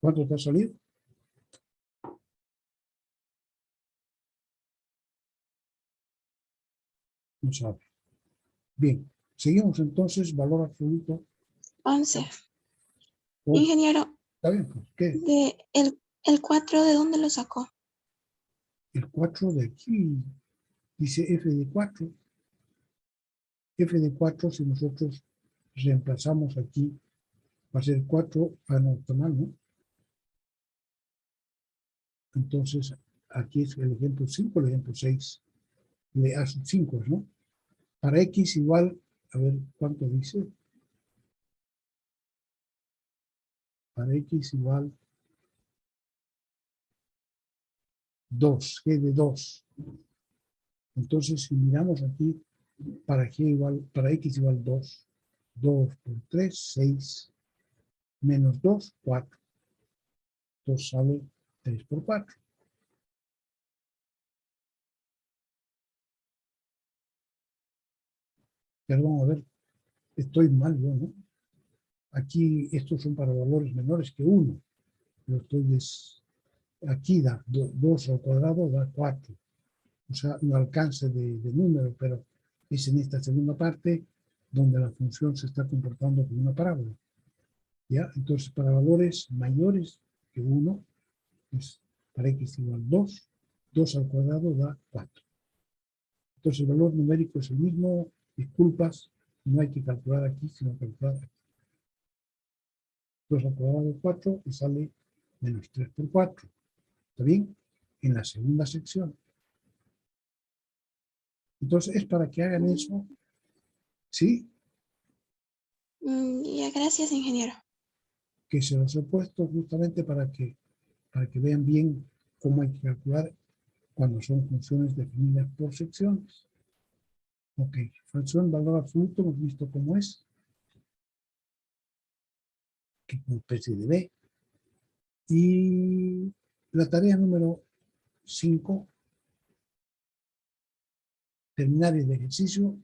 [SPEAKER 1] ¿Cuánto te ha salido? No sabe. Bien, seguimos entonces, valor absoluto.
[SPEAKER 2] 11.
[SPEAKER 1] Oh,
[SPEAKER 2] Ingeniero,
[SPEAKER 1] está bien, pues, ¿qué?
[SPEAKER 2] el 4, ¿de dónde lo sacó?
[SPEAKER 1] El 4 de aquí dice f de 4. F de 4, si nosotros reemplazamos aquí, va a ser 4 anortonal, ¿no? Entonces, aquí es el ejemplo 5, el ejemplo 6 de A sub 5, ¿no? Para X igual, a ver, ¿cuánto dice? Para X igual 2, G de 2. Entonces, si miramos aquí, para X igual 2, 2 por 3, 6, menos 2, 4. Entonces sale 3 por 4. Perdón, a ver, estoy mal yo, ¿no? Aquí estos son para valores menores que 1. Pero aquí da 2 al cuadrado, da 4. O sea, un alcance de número, pero es en esta segunda parte donde la función se está comportando como una parábola. ¿Ya? Entonces, para valores mayores que 1, pues para x igual 2, 2 al cuadrado da 4. Entonces, el valor numérico es el mismo, disculpas, no hay que calcular aquí, sino calcular aquí. 2 al cuadrado 4 y sale menos 3 por 4. ¿Está bien? En la segunda sección. Entonces, es para que hagan eso, ¿sí?
[SPEAKER 2] Ya, gracias, ingeniero.
[SPEAKER 1] Que se los he puesto justamente para que vean bien cómo hay que calcular cuando son funciones definidas por secciones. Ok, función valor absoluto, hemos visto cómo es, que es una especie de B. Y la tarea número 5, terminar el ejercicio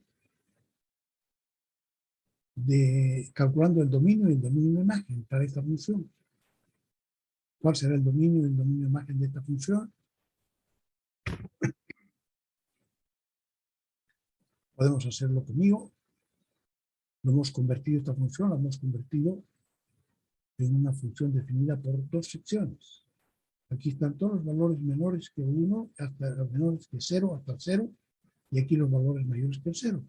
[SPEAKER 1] de calculando el dominio y el dominio de imagen para esta función. ¿Cuál será el dominio y el dominio de imagen de esta función? Podemos hacerlo conmigo. Lo hemos convertido, esta función la hemos convertido en una función definida por dos secciones. Aquí están todos los valores menores que 1, hasta los menores que 0, hasta el 0, y aquí los valores mayores que el 0.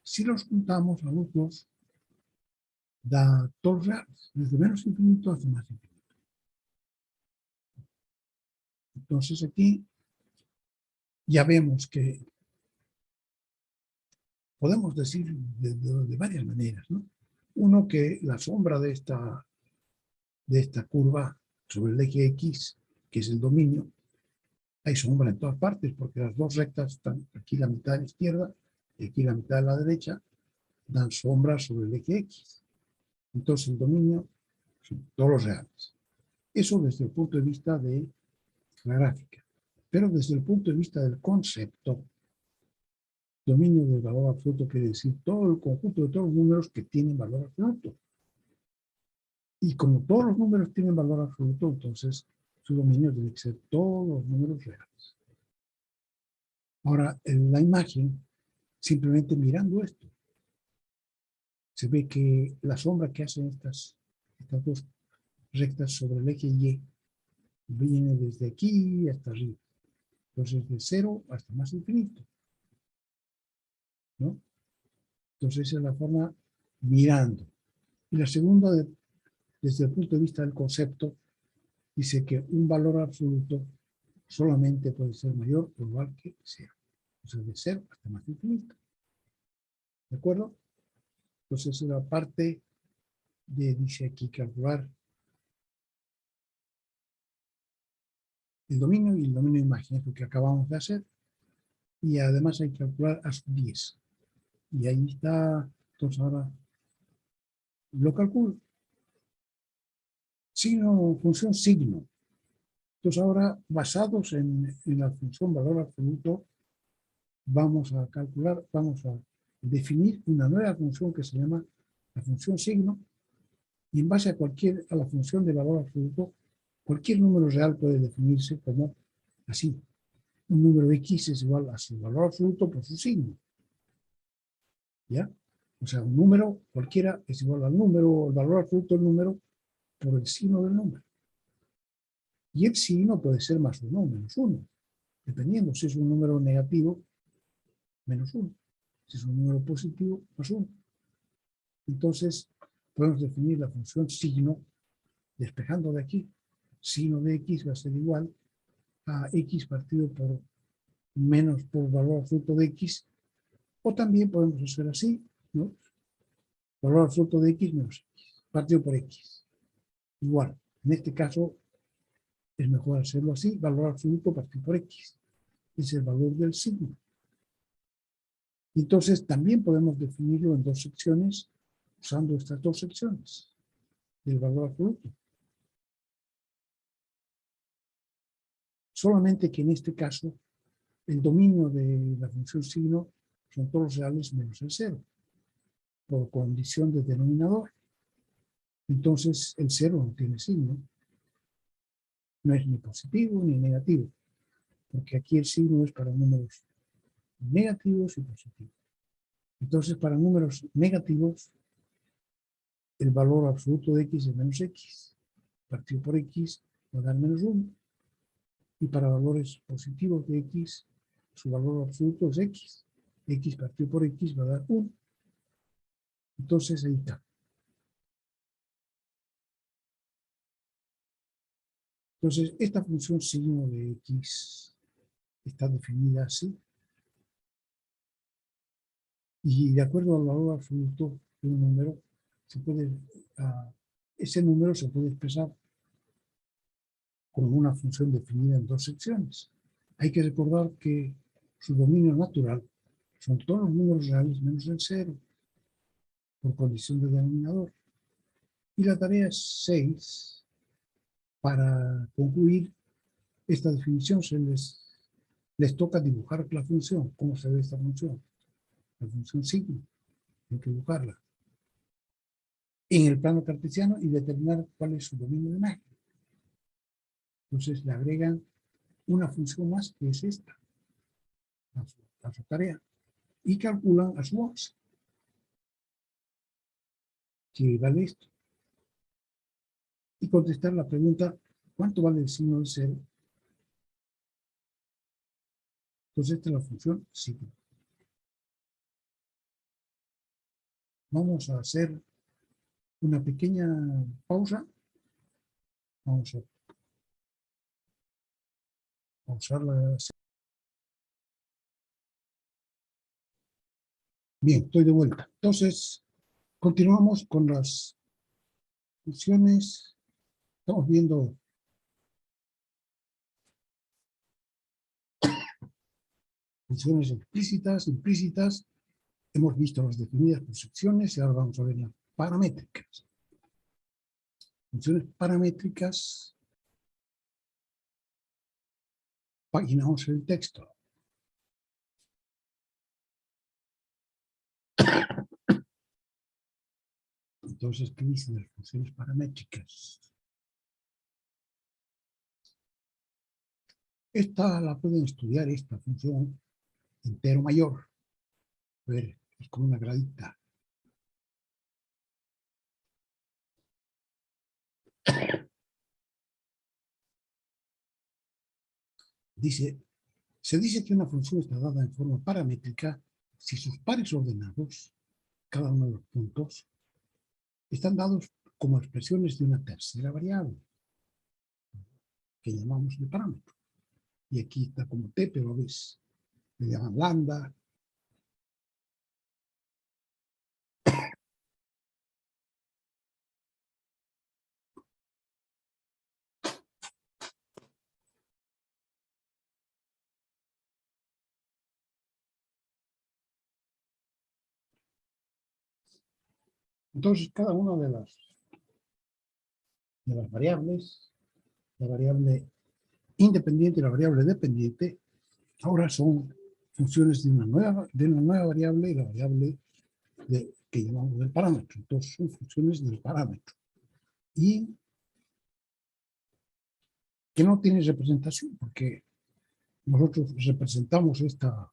[SPEAKER 1] Si los juntamos a los dos, da todos reales, desde menos infinito hasta más infinito. Entonces aquí ya vemos que podemos decir de varias maneras, ¿no? Uno, que la sombra de esta curva sobre el eje X, que es el dominio, hay sombra en todas partes, porque las dos rectas están aquí la mitad a la izquierda y aquí la mitad a la derecha, dan sombra sobre el eje X. Entonces el dominio son todos los reales. Eso desde el punto de vista de la gráfica. Pero desde el punto de vista del concepto, dominio del valor absoluto quiere decir todo el conjunto de todos los números que tienen valor absoluto. Y como todos los números tienen valor absoluto, entonces su dominio debe ser todos los números reales. Ahora, en la imagen, simplemente mirando esto, se ve que la sombra que hacen estas dos rectas sobre el eje Y viene desde aquí hasta arriba. Entonces, de 0 hasta más infinito, ¿no? Entonces, esa es la forma mirando. Y la segunda, desde el punto de vista del concepto, dice que un valor absoluto solamente puede ser mayor o igual que 0. O sea, de 0 hasta más infinito. ¿De acuerdo? Entonces, la parte de, dice aquí, calcular el dominio y el dominio de imagen, es lo que acabamos de hacer. Y además hay que calcular a sub 10. Y ahí está, entonces ahora lo calculo. Signo, función signo. Entonces ahora, basados en la función valor absoluto, vamos a calcular, vamos a definir una nueva función que se llama la función signo, y en base a la función de valor absoluto, cualquier número real puede definirse como así. Un número X es igual a su valor absoluto por su signo. ¿Ya? O sea, un número cualquiera es igual al número, el valor absoluto del número, por el signo del número. Y el signo puede ser más 1 o menos 1, dependiendo si es un número negativo, menos 1. Si es un número positivo, más 1. Entonces, podemos definir la función signo, despejando de aquí. Signo de X va a ser igual a X partido por menos por valor absoluto de X, o también podemos hacer así, ¿no? Valor absoluto de X menos X, partido por X. Igual, en este caso es mejor hacerlo así, valor absoluto partido por X. Es el valor del signo. Entonces también podemos definirlo en dos secciones, usando estas dos secciones del valor absoluto. Solamente que en este caso el dominio de la función signo son todos los reales menos el 0, por condición de denominador. Entonces el 0 no tiene signo, no es ni positivo ni negativo, porque aquí el signo es para números negativos y positivos. Entonces para números negativos el valor absoluto de X es menos X, partido por X va a dar menos 1, y para valores positivos de X su valor absoluto es X. X partido por X va a dar 1. Entonces ahí está. Entonces esta función signo de X está definida así. Y de acuerdo al valor absoluto de un número, ese número se puede expresar como una función definida en dos secciones. Hay que recordar que su dominio natural son todos los números reales menos el 0, por condición de denominador. Y la tarea 6, para concluir esta definición, les toca dibujar la función. ¿Cómo se ve esta función? La función signo. Hay que dibujarla en el plano cartesiano y determinar cuál es su dominio de imagen. Entonces le agregan una función más, que es esta, a su tarea, y calculan a su base, que vale esto. Y contestar la pregunta, ¿Cuánto vale el signo de 0? Entonces esta es la función signo. Vamos a hacer una pequeña pausa. Vamos a pausar la... Bien, estoy de vuelta. Entonces, continuamos con las funciones. Estamos viendo funciones explícitas, implícitas. Hemos visto las definidas por secciones y ahora vamos a ver las paramétricas. Funciones paramétricas. Página 11 del texto. Entonces, ¿qué dicen las funciones paramétricas? Esta la pueden estudiar, esta función entero mayor. A ver, es como una gradita. Se dice que una función está dada en forma paramétrica si sus pares ordenados, cada uno de los puntos, están dados como expresiones de una tercera variable, que llamamos el parámetro. Y aquí está como t, pero ves, le llaman lambda. Entonces, cada una de las variables, la variable independiente y la variable dependiente, ahora son funciones de una nueva variable y la variable que llamamos del parámetro. Entonces, son funciones del parámetro. Y que no tiene representación, porque nosotros representamos esta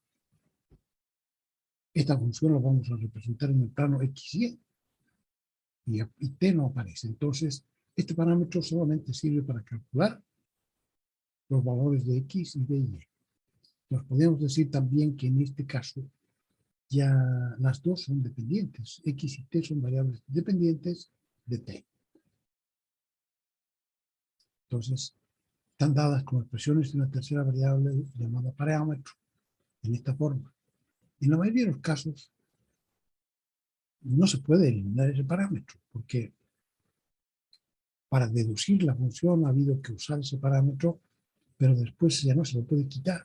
[SPEAKER 1] función, la vamos a representar en el plano x, y t no aparece. Entonces, este parámetro solamente sirve para calcular los valores de x y de y. Nos podemos decir también que en este caso ya las dos son dependientes. X y t son variables dependientes de t. Entonces, están dadas como expresiones de una tercera variable llamada parámetro, en esta forma. En la mayoría de los casos, no se puede eliminar ese parámetro, porque para deducir la función ha habido que usar ese parámetro, pero después ya no se lo puede quitar.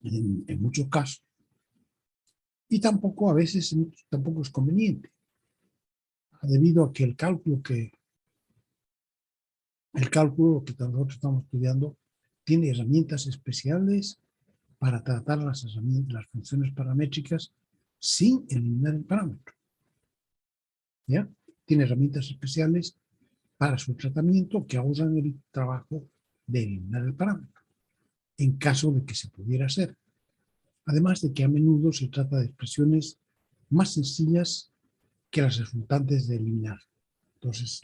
[SPEAKER 1] En muchos casos. Y tampoco, a veces, tampoco es conveniente, debido a que el cálculo que nosotros estamos estudiando tiene herramientas especiales para tratar las funciones paramétricas sin eliminar el parámetro. ¿Ya? Tiene herramientas especiales para su tratamiento que ahorran el trabajo de eliminar el parámetro, en caso de que se pudiera hacer. Además de que a menudo se trata de expresiones más sencillas que las resultantes de eliminar. Entonces,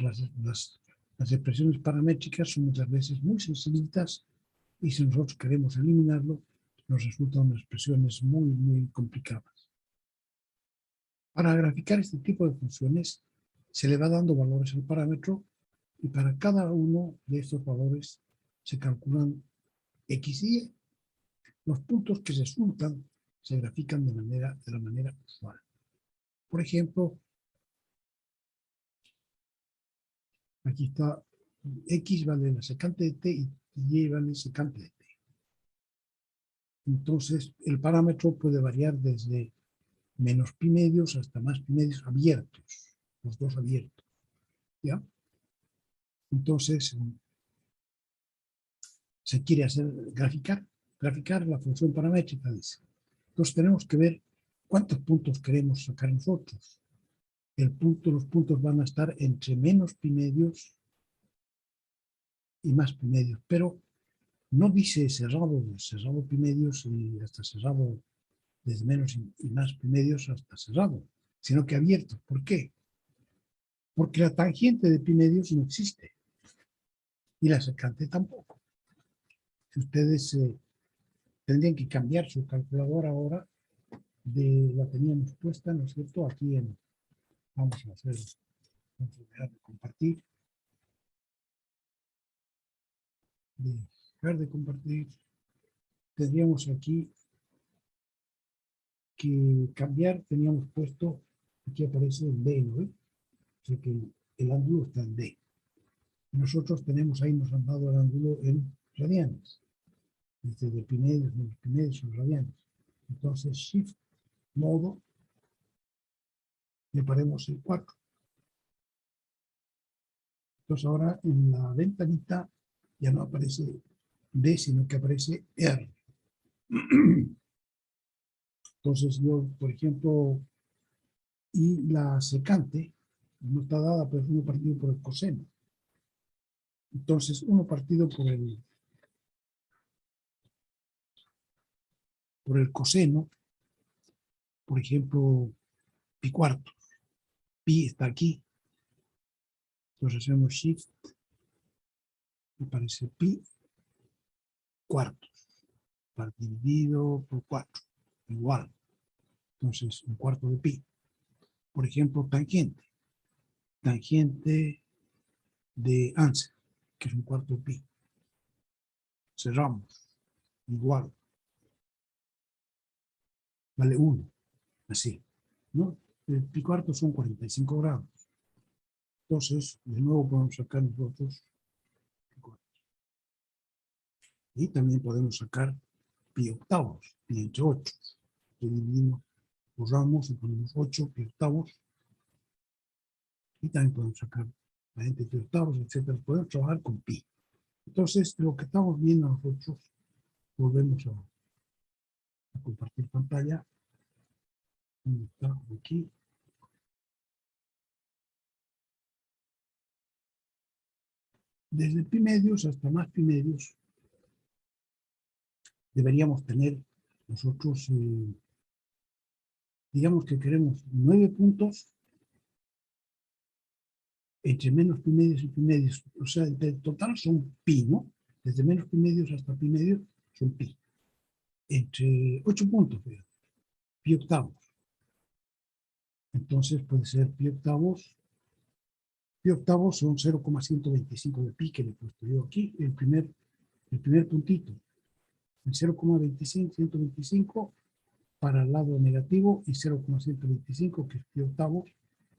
[SPEAKER 1] las expresiones paramétricas son muchas veces muy sencillitas y si nosotros queremos eliminarlo, nos resultan expresiones muy, muy complicadas. Para graficar este tipo de funciones, se le va dando valores al parámetro y para cada uno de estos valores se calculan x y y. Los puntos que resultan se grafican de la manera usual. Por ejemplo, aquí está x vale la secante de t y y vale secante de t. Entonces, el parámetro puede variar desde menos pi medios hasta más pi medios abiertos, los dos abiertos. ¿Ya? Entonces, se quiere hacer graficar la función paramétrica, dice. Entonces, tenemos que ver cuántos puntos queremos sacar nosotros. Los puntos van a estar entre menos pi medios y más pi medios, pero no dice cerrado pi medios y hasta cerrado desde menos y más pi medios hasta cerrado, sino que abierto. ¿Por qué? Porque la tangente de pi medios no existe. Y la secante tampoco. Si ustedes tendrían que cambiar su calculadora ahora, la teníamos puesta, ¿no es cierto? Aquí vamos a dejar de compartir. Dejar de compartir. Tendríamos aquí que cambiar, teníamos puesto, aquí aparece el D, ¿no? O sea que el ángulo está en D. Nosotros tenemos ahí, nos han dado el ángulo en radianes. Desde pi medios, menos pi medios son radianes. Entonces, Shift, modo, le ponemos el 4. Entonces ahora en la ventanita ya no aparece D, sino que aparece R. Entonces yo, por ejemplo, y la secante no está dada, pero es 1 partido por el coseno. Entonces 1 partido por el coseno, por ejemplo, pi cuartos. Pi está aquí. Entonces hacemos Shift, aparece pi cuartos, dividido por 4, igual. Entonces, 1/4 de pi. Por ejemplo, tangente. Tangente de Ansel, que es 1/4 de pi. Cerramos. Igual. Vale 1. Así. ¿No? El pi cuarto son 45 grados. Entonces, de nuevo podemos sacar nosotros pi cuartos. Y también podemos sacar pi octavos, pi entre 8. Dividimos, borramos y ponemos 8 pi octavos. Y también podemos sacar la gente pi octavos, etc. Podemos trabajar con pi. Entonces, lo que estamos viendo nosotros, volvemos a compartir pantalla. ¿Dónde está? Aquí. Desde pi medios hasta más pi medios, deberíamos tener nosotros, digamos que queremos 9 puntos entre menos pi medios y pi medios. O sea, en total son pi, ¿no? Desde menos pi medios hasta pi medios son pi. Entre 8 puntos, pi octavos. Entonces puede ser pi octavos. Pi octavos son 0,125 de pi que le he puesto yo aquí, el primer puntito. El 0,125 para el lado negativo y 0,125 que es pi octavos.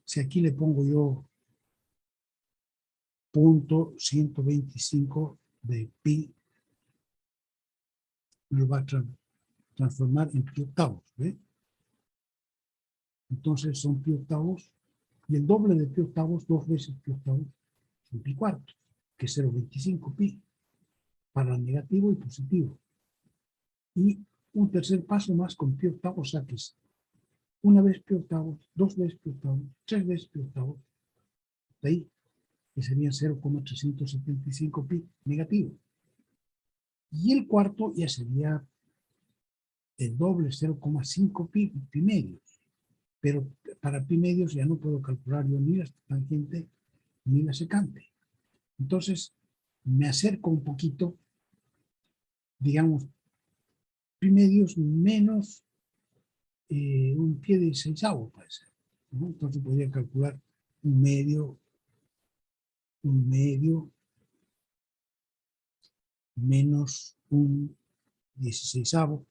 [SPEAKER 1] Si aquí le pongo yo 0,125 de pi, lo va a transformar en pi octavos, ¿ve? Entonces son pi octavos, y el doble de pi octavos, 2 veces pi octavos, son pi cuartos, que es 0,25 pi, para el negativo y positivo. Y un tercer paso más con pi octavos, saques una vez pi octavos, 2 veces pi octavos, 3 veces pi octavos, de ahí, que serían 0,375 pi negativo. Y el cuarto ya sería el doble, 0,5 pi medios. Pero para pi medios ya no puedo calcular yo ni la tangente ni la secante. Entonces me acerco un poquito, digamos, pi medios menos un pie de 16avo, puede ser, ¿no? Entonces podría calcular un medio menos un 16avo.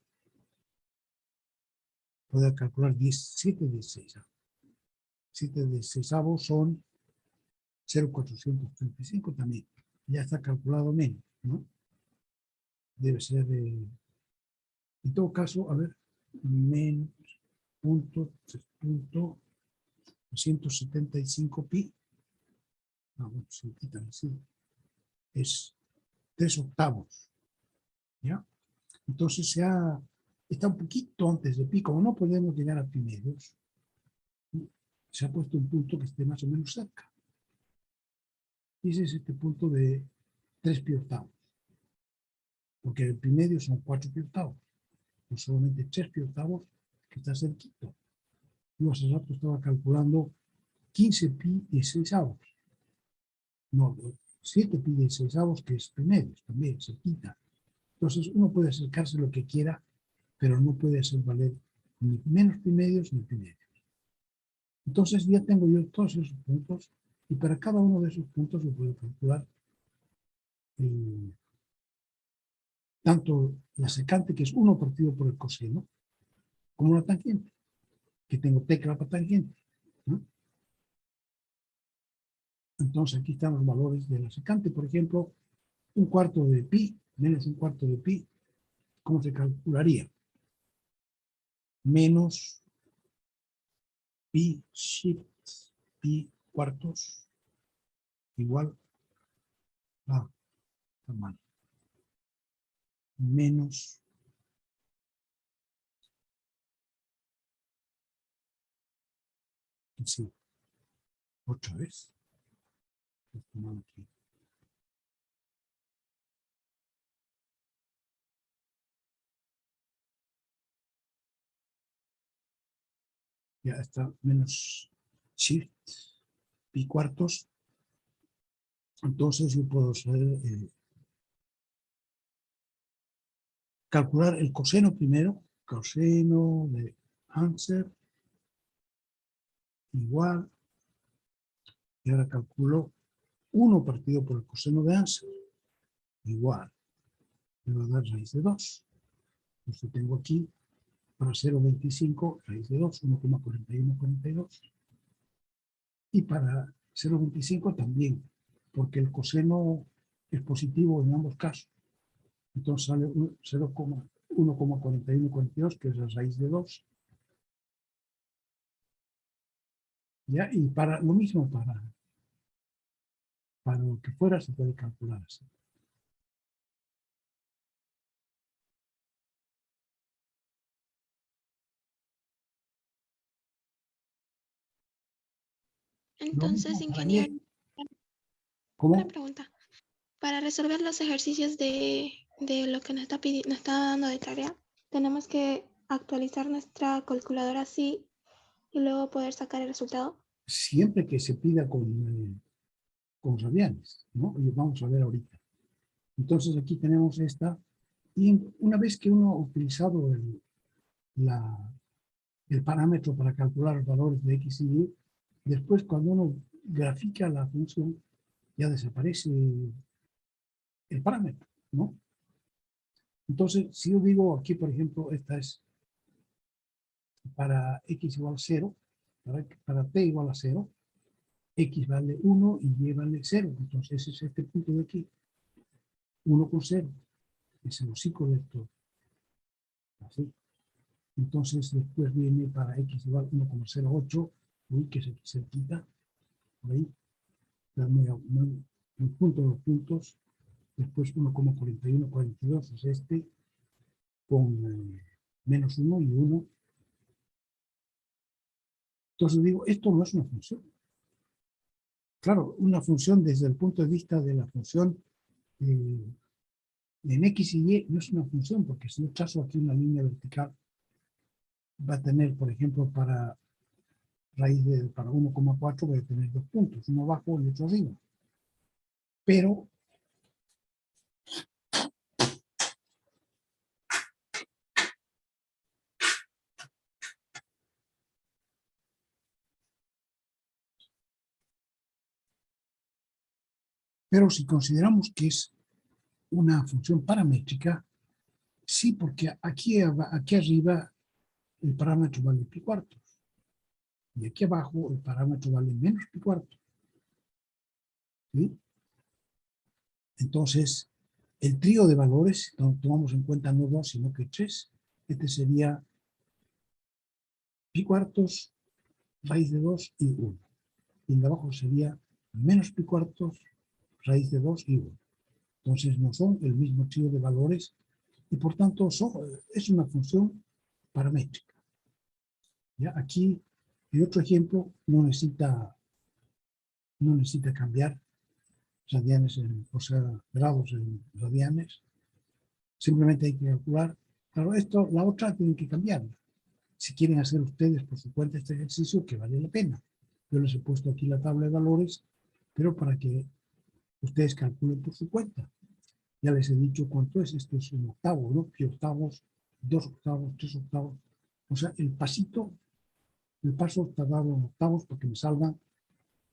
[SPEAKER 1] Puedo calcular 7 de 16avo. 7 de 16avo son 0,435 también. Ya está calculado menos, ¿no? Debe ser, en todo caso, a ver, menos punto 175 pi. Bueno, se quitan así. Es 3 octavos. ¿Ya? Entonces está un poquito antes de pi. Como no podemos llegar a pi medios, se ha puesto un punto que esté más o menos cerca. Y ese es este punto de 3 pi octavos. Porque el pi medio son 4 pi octavos. No solamente 3 pi octavos que está cerquito. Yo hace rato estaba calculando 15 pi 16avos. No, 7π16, que es primerios, también se quita. Entonces uno puede acercarse lo que quiera, pero no puede hacer valer ni menos primerios ni primerios. Entonces ya tengo yo todos esos puntos, y para cada uno de esos puntos yo puedo calcular tanto la secante, que es 1 partido por el coseno, como la tangente, que tengo tecla para tangente, ¿no? Entonces aquí están los valores de la secante. Por ejemplo, 1/4 de pi menos 1/4 de pi, ¿cómo se calcularía? Menos pi shift pi cuartos igual a tamaño. Menos sí, otra vez. Aquí. Ya está, menos shift pi cuartos. Entonces yo puedo hacer, calcular el coseno primero, coseno de Answer igual, y ahora calculo 1 partido por el coseno de Answer igual, me va a dar raíz de 2. Entonces tengo aquí para 0,25 raíz de 2, 1,4142. Y para 0,25 también, porque el coseno es positivo en ambos casos. Entonces sale 1,4142, que es la raíz de 2. ¿Ya? Y para lo mismo, para lo que fuera, se puede calcular así.
[SPEAKER 2] Entonces,
[SPEAKER 1] Mismo para
[SPEAKER 2] ingeniero,
[SPEAKER 1] Y.
[SPEAKER 2] una
[SPEAKER 1] ¿Cómo?
[SPEAKER 2] pregunta. Para resolver los ejercicios de lo que nos está dando de tarea, tenemos que actualizar nuestra calculadora así y luego poder sacar el resultado.
[SPEAKER 1] Siempre que se pida con radianes, ¿no? Y vamos a ver ahorita. Entonces aquí tenemos esta, y una vez que uno ha utilizado el parámetro para calcular los valores de X y Y, después cuando uno grafica la función, ya desaparece el parámetro, ¿no? Entonces, si yo digo aquí, por ejemplo, esta es para X igual a 0, para T igual a 0, X vale 1 y Y vale 0. Entonces es este punto de aquí, 1 con 0, es el hocico de esto, así. Entonces después viene para X igual 1,08, uy, que se quita, por ahí, el punto de los puntos, después 1,4142 es este, con menos 1 y 1. Entonces digo, esto no es una función. Claro, una función desde el punto de vista de la función en X y Y no es una función, porque si yo trazo aquí una línea vertical, va a tener, por ejemplo, para 1,4 voy a tener 2 puntos, uno abajo y otro arriba. Pero si consideramos que es una función paramétrica, sí, porque aquí arriba el parámetro vale pi cuartos. Y aquí abajo el parámetro vale menos pi cuartos. ¿Sí? Entonces, el trío de valores, no tomamos en cuenta no 2, sino que 3, este sería pi cuartos, raíz de 2 y 1. Y el de abajo sería menos pi cuartos, raíz de 2 y 1. Entonces no son el mismo trío de valores y por tanto es una función paramétrica. ¿Ya? Aquí, el otro ejemplo, no necesita cambiar radianes, o sea, grados en radianes. Simplemente hay que calcular. Claro, la otra tienen que cambiarla. Si quieren hacer ustedes por su cuenta este ejercicio, que vale la pena. Yo les he puesto aquí la tabla de valores, pero para que Ustedes calculen por su cuenta. Ya les he dicho cuánto es. Esto es un octavo, ¿no? Pi octavos, 2 octavos, 3 octavos. O sea, el paso está dado en octavos porque me salgan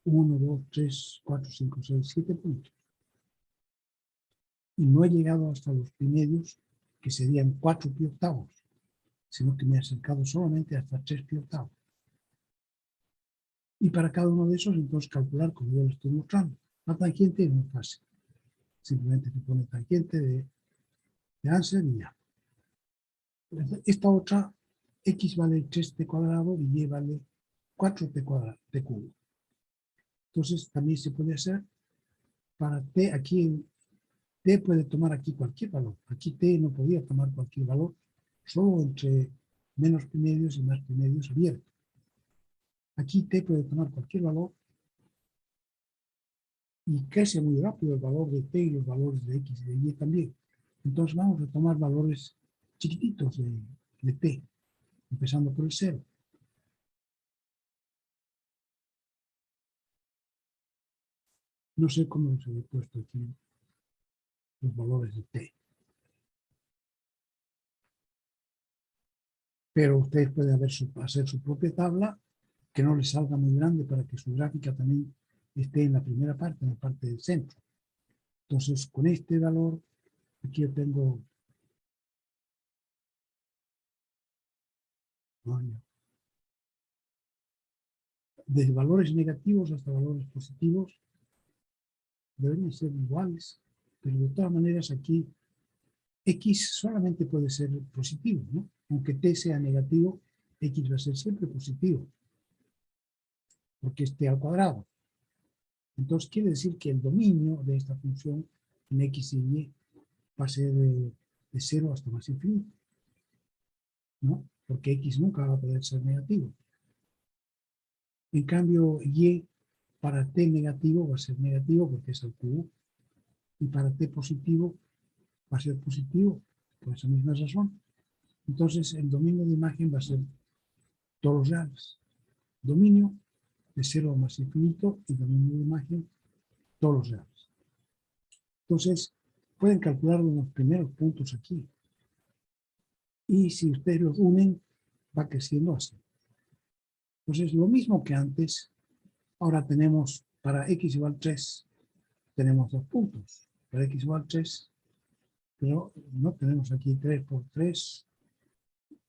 [SPEAKER 1] 1, 2, 3, 4, 5, 6, 7 puntos. Y no he llegado hasta los pi medios, que serían 4 pi octavos, sino que me he acercado solamente hasta 3 pi octavos. Y para cada uno de esos, entonces calcular como yo lo estoy mostrando. La tangente es muy fácil. Simplemente se pone tangente de Ansel y ya. Esta otra, x vale 3t cuadrado y y vale 4t cuadrado, t cubo. Entonces también se puede hacer para t, aquí t puede tomar aquí cualquier valor. Aquí t no podía tomar cualquier valor, solo entre menos pi medios y más pi medios abierto. Aquí t puede tomar cualquier valor y crece muy rápido el valor de t y los valores de x y de y también. Entonces vamos a tomar valores chiquititos de t, empezando por el 0. No sé cómo se ha puesto aquí los valores de t. Pero ustedes pueden hacer su propia tabla que no les salga muy grande para que su gráfica también esté en la primera parte, en la parte del centro. Entonces, con este valor, aquí yo tengo desde valores negativos hasta valores positivos, deberían ser iguales, pero de todas maneras aquí x solamente puede ser positivo, ¿no? Aunque t sea negativo, x va a ser siempre positivo, porque es t al cuadrado. Entonces quiere decir que el dominio de esta función en x y y va a ser de 0 hasta más infinito, ¿no? Porque x nunca va a poder ser negativo. En cambio, y para t negativo va a ser negativo porque es al cubo, y para t positivo va a ser positivo por esa misma razón. Entonces, el dominio de imagen va a ser todos los reales. Dominio de 0 a más infinito y dominio de imagen todos los reales. Entonces, pueden calcular los primeros puntos aquí. Y si ustedes los unen, va creciendo así. Entonces, lo mismo que antes, ahora tenemos para x igual 3, tenemos 2 puntos. Para x igual 3, pero no tenemos aquí 3 por 3,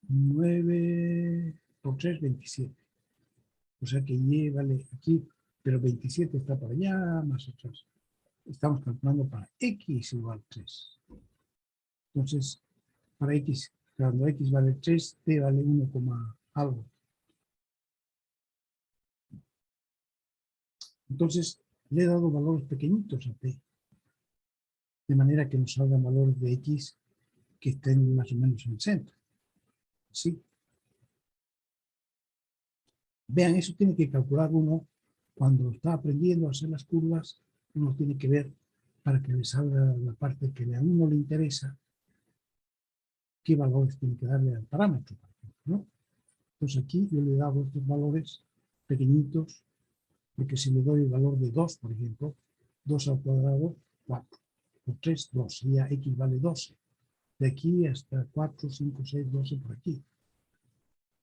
[SPEAKER 1] 9 por 3, 27. O sea que y vale aquí, pero 27 está para allá, más atrás. Estamos calculando para x igual 3. Entonces, para x, cuando x vale 3, t vale 1, algo. Entonces, le he dado valores pequeñitos a t, de manera que nos salgan valores de x que estén más o menos en el centro. ¿Sí? Vean, eso tiene que calcular uno cuando está aprendiendo a hacer las curvas, uno tiene que ver para que le salga la parte que a uno le interesa, qué valores tiene que darle al parámetro, por ejemplo, ¿no? Entonces aquí yo le he dado estos valores pequeñitos, porque si le doy el valor de 2, por ejemplo, 2 al cuadrado, 4, por 3, 2, sería x vale 12. De aquí hasta 4, 5, 6, 12 por aquí.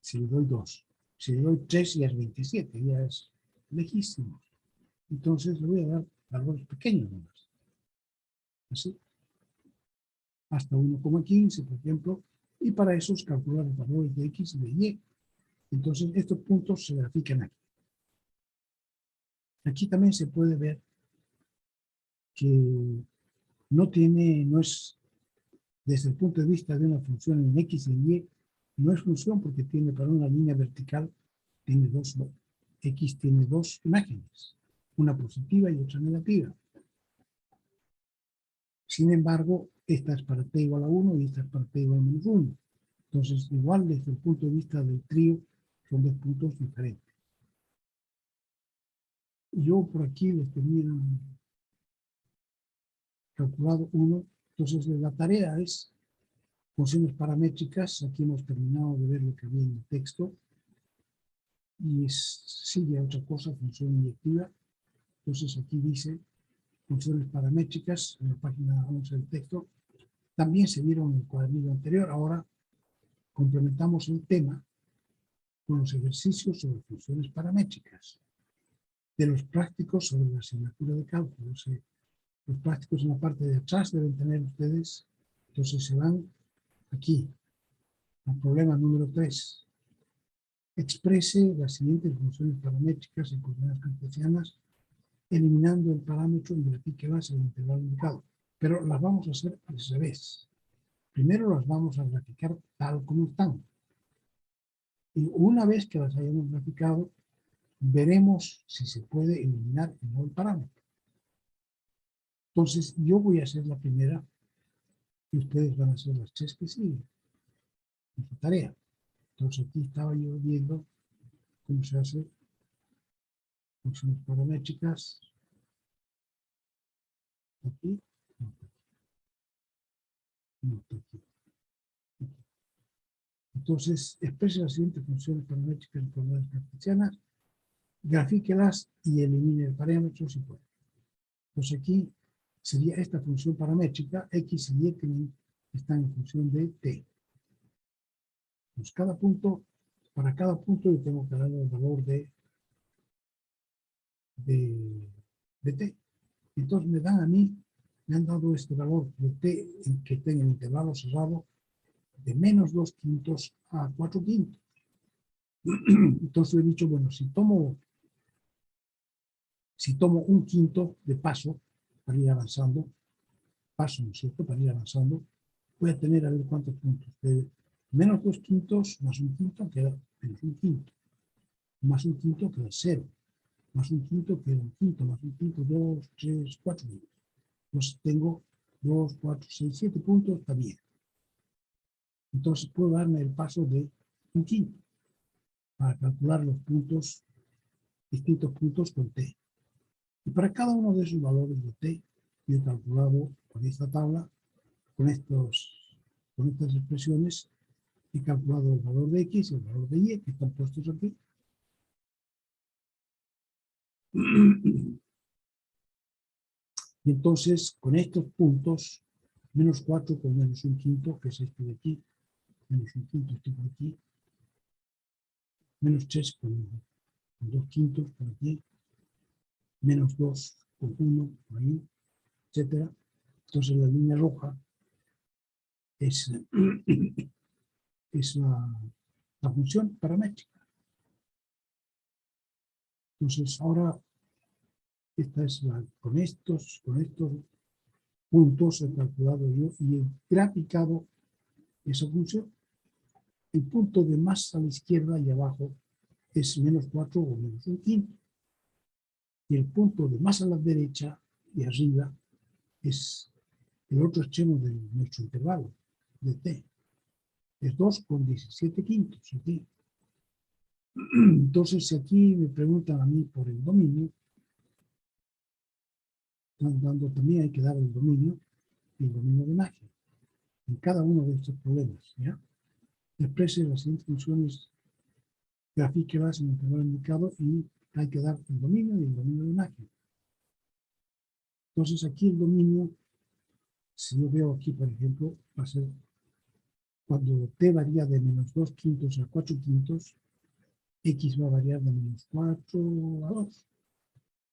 [SPEAKER 1] Si le doy 2. Si le doy 3 ya es 27, ya es lejísimo. Entonces le voy a dar valores pequeños nomás. Así. Hasta 1,15, por ejemplo. Y para eso es calcular los valores de x y de y. Entonces estos puntos se grafican aquí. Aquí también se puede ver que no es, desde el punto de vista de una función en x y en y, no es función porque tiene para una línea vertical, tiene x tiene dos imágenes, una positiva y otra negativa. Sin embargo, esta es para t igual a 1 y esta es para t igual a menos 1. Entonces, igual desde el punto de vista del trío, son dos puntos diferentes. Yo por aquí les tenía calculado 1. Entonces, la tarea es funciones paramétricas. Aquí hemos terminado de ver lo que había en el texto. Y sigue otra cosa, función inyectiva. Entonces, aquí dice funciones paramétricas en la página 11 del texto. También se vieron en el cuadernillo anterior. Ahora complementamos el tema con los ejercicios sobre funciones paramétricas de los prácticos sobre la asignatura de cálculo. Los prácticos en la parte de atrás deben tener ustedes, entonces se van aquí al problema número 3. Exprese las siguientes funciones paramétricas en coordenadas cartesianas eliminando el parámetro y grafiquelas en el intervalo indicado. Pero las vamos a hacer al revés. Primero las vamos a graficar tal como están. Y una vez que las hayamos graficado, veremos si se puede eliminar o no el parámetro. Entonces, yo voy a hacer la primera y ustedes van a hacer las 3 que siguen. En su tarea. Entonces, aquí estaba yo viendo cómo se hace funciones paramétricas. Aquí, no, no, aquí. Entonces, exprese las siguientes funciones paramétricas en coordenadas cartesianas, grafíquelas y elimine el parámetro si puede. Entonces, aquí sería esta función paramétrica, x y y están en función de t. Pues para cada punto yo tengo que darle el valor de t. Entonces me han dado este valor de t que está en el intervalo cerrado de menos 2/5 a 4/5. Entonces he dicho, bueno, si tomo 1/5 de paso para ir avanzando, ¿no es cierto? Para ir avanzando, voy a tener a ver cuántos puntos. De menos 2/5 más 1/5 queda menos 1/5. Más 1/5 queda 0. Más 1/5 queda 1/5. Más 1/5, 2, 3, 4. Pues tengo 2, 4, 6, 7 puntos, está bien. Entonces puedo darme el paso de 1/5 para calcular los puntos, distintos puntos con t. Y para cada uno de esos valores de t, yo he calculado con esta tabla, con estas expresiones, he calculado el valor de x y el valor de y, que están puestos aquí. Y entonces, con estos puntos, menos 4 con menos 1/5, que es este de aquí, menos 1/5 este por aquí, menos 3 con 2/5 por aquí, menos 2 con 1 por ahí, etc. Entonces la línea roja es la función paramétrica. Entonces ahora, esta es con estos puntos he calculado yo y he graficado esa función. El punto de más a la izquierda y abajo es menos 4 o menos 1/5. Y el punto de más a la derecha y arriba es el otro extremo de nuestro intervalo de t. Es 2 con 17/5 aquí. Entonces, si aquí me preguntan a mí por el dominio, también hay que dar el dominio y el dominio de imagen en cada uno de estos problemas. ¿Ya? Exprese las siguientes funciones, grafíquelas en el intervalo indicado y hay que dar el dominio y el dominio de imagen. Entonces, aquí el dominio, si yo veo aquí, por ejemplo, va a ser cuando t varía de menos 2/5 a 4/5, x va a variar de menos 4 a 2.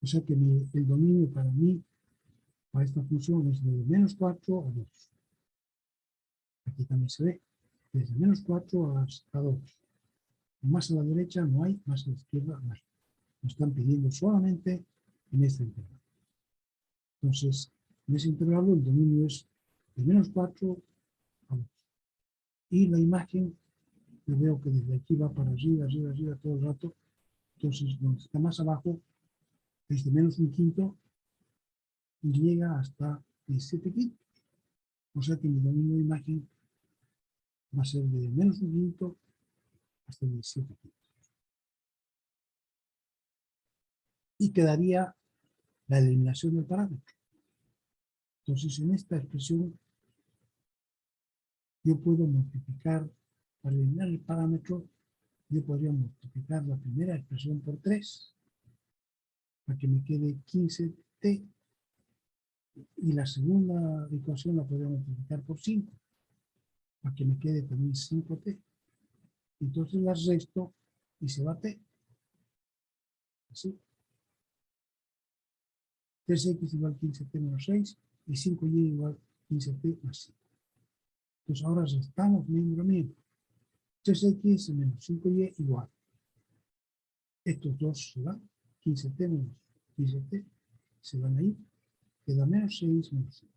[SPEAKER 1] O sea que el dominio para mí, para esta función, es de menos 4 a 2. Aquí también se ve, desde menos 4 hasta 2. Más a la derecha no hay, más a la izquierda no hay. Nos están pidiendo solamente en este intervalo. Entonces, en ese intervalo el dominio es de menos 4 a 2. Y la imagen, yo veo que desde aquí va para arriba, arriba, arriba todo el rato. Entonces, donde está más abajo es de menos 1/5 y llega hasta 17/5. O sea que mi dominio de imagen va a ser de menos 1/5 hasta 17/5. Y quedaría la eliminación del parámetro. Entonces, en esta expresión, yo puedo multiplicar, para eliminar el parámetro, yo podría multiplicar la primera expresión por 3, para que me quede 15t, Y la segunda ecuación la podría multiplicar por 5, para que me quede también 5t. Entonces las resto y se va t. Así. 3x igual 15t menos 6 y 5y igual 15t más 5. Entonces ahora restamos miembro a miembro. 3x menos 5y igual. Estos dos se van. 15t menos 15t se van a ir. Queda menos 6 menos 5.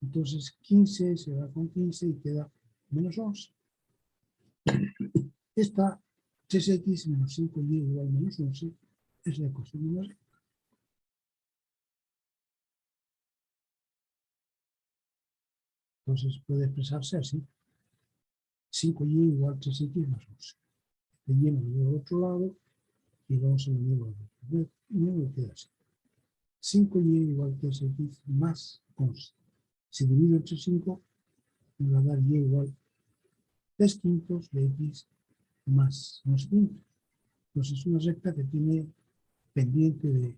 [SPEAKER 1] Entonces 15 se va con 15 y queda menos 11. Esta 3x menos 5y igual menos 11 es la ecuación de la recta. Entonces puede expresarse así. 5y igual 3x más 11. Este y me lo llevo al otro lado y vamos a lo llevo al otro. Y me queda así. 5y igual 3x más 11. Si divido entre 5, me va a dar y igual 3 quintos de x más 2 quintos. Entonces es una recta que tiene pendiente de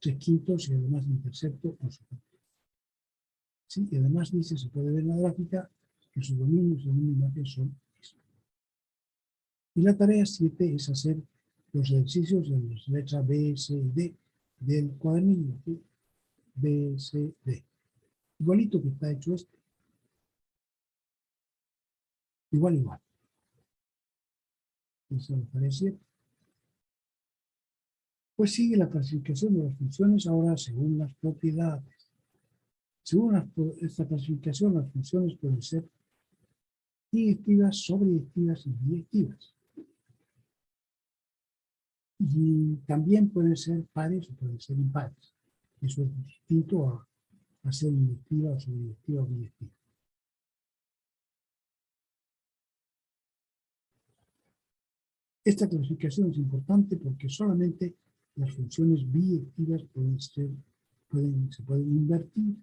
[SPEAKER 1] 3 quintos y además intercepto 11 quintos. ¿Sí? Y además dice, se puede ver en la gráfica, que sus dominios de imagen son mismos. Y la tarea 7 es hacer los ejercicios de las letras B, C y D del cuadernillo. ¿Sí? B, C, D. Igualito que está hecho este. Igual. Esa es la tarea 7. Pues sigue la clasificación de las funciones ahora según las propiedades. Según esta clasificación, las funciones pueden ser directivas, sobredirectivas y directivas. Y también pueden ser pares o pueden ser impares. Eso es distinto a ser directiva o sobredirectiva o directiva. Esta clasificación es importante porque solamente las funciones directivas se pueden invertir.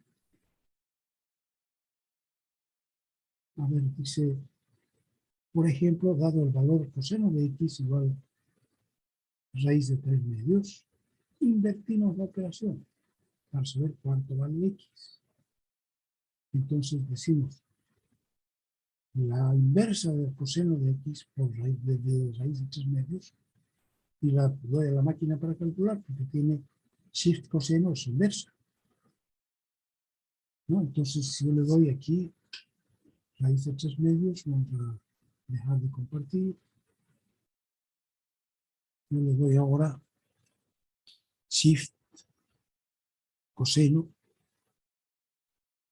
[SPEAKER 1] A ver, dice, por ejemplo, dado el valor coseno de x igual raíz de 3 medios, invertimos la operación para saber cuánto vale x. Entonces decimos, la inversa del coseno de x por raíz de 3 medios y la doy a la máquina para calcular porque tiene shift coseno es inversa. ¿No? Entonces si yo le doy aquí raíz de 3 medios, vamos a dejar de compartir. Yo le doy ahora shift coseno.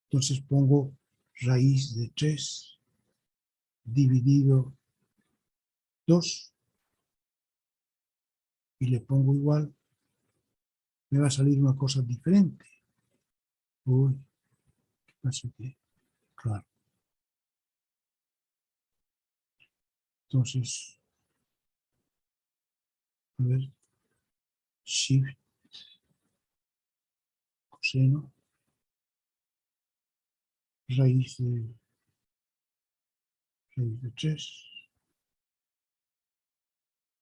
[SPEAKER 1] Entonces pongo raíz de 3 dividido 2 y le pongo igual, me va a salir una cosa diferente. Uy, ¿qué pasa aquí? Claro. Entonces, a ver, shift coseno raíz de 3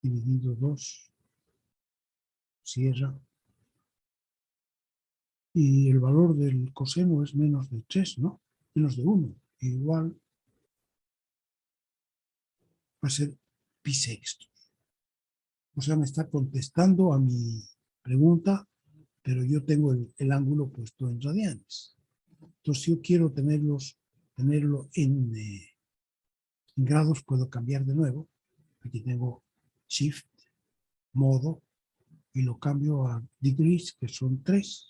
[SPEAKER 1] dividido 2, cierra. Y el valor del coseno es menos de 3, ¿no? Menos de 1. Igual va a ser pi sextos. O sea, me está contestando a mi pregunta, pero yo tengo el ángulo puesto en radianes. Entonces, si yo quiero tenerlo en grados, puedo cambiar de nuevo. Aquí tengo shift, modo, y lo cambio a degrees, que son 3.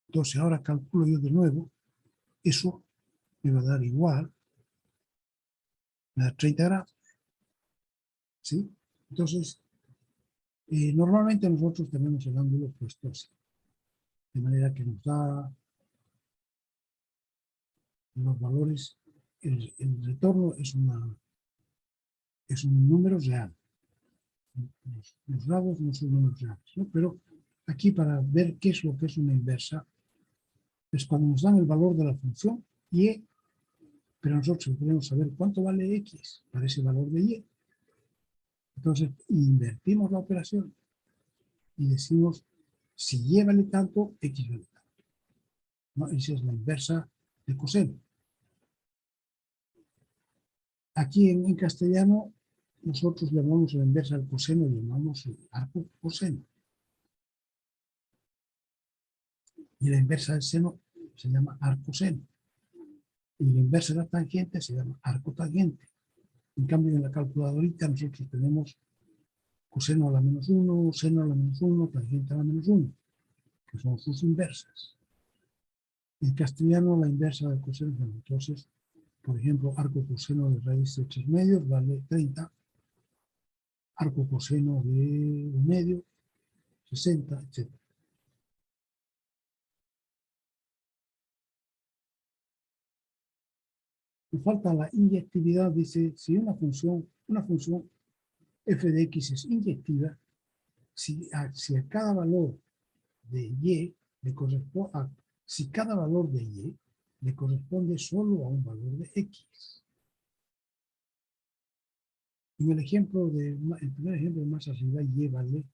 [SPEAKER 1] Entonces, ahora calculo yo de nuevo. Eso me va a dar igual. Me da 30 grados. ¿Sí? Entonces, normalmente nosotros tenemos el ángulo puesto así. De manera que nos da los valores, el retorno es un número real. Los grados no son números reales, ¿no? Pero aquí para ver qué es lo que es una inversa, es cuando nos dan el valor de la función y, pero nosotros queremos saber cuánto vale x para ese valor de y. Entonces invertimos la operación y decimos, si y vale tanto, x vale tanto, ¿no? Esa es la inversa de coseno. Aquí en castellano, nosotros llamamos la inversa del coseno, llamamos el arco coseno. Y la inversa del seno se llama arco seno. Y la inversa de la tangente se llama arco tangente. En cambio, en la calculadorita nosotros tenemos coseno a la menos 1, seno a la menos 1, tangente a la menos 1, que son sus inversas. En castellano, la inversa del coseno, entonces, por ejemplo, arco coseno de raíz de 3 medios vale 30, arco coseno de 1 medio, 60, etc. Me falta la inyectividad, dice, si una función f de x es inyectiva, si a cada valor de y le corresponde, si cada valor de y le corresponde solo a un valor de x. En el primer ejemplo más arriba, y vale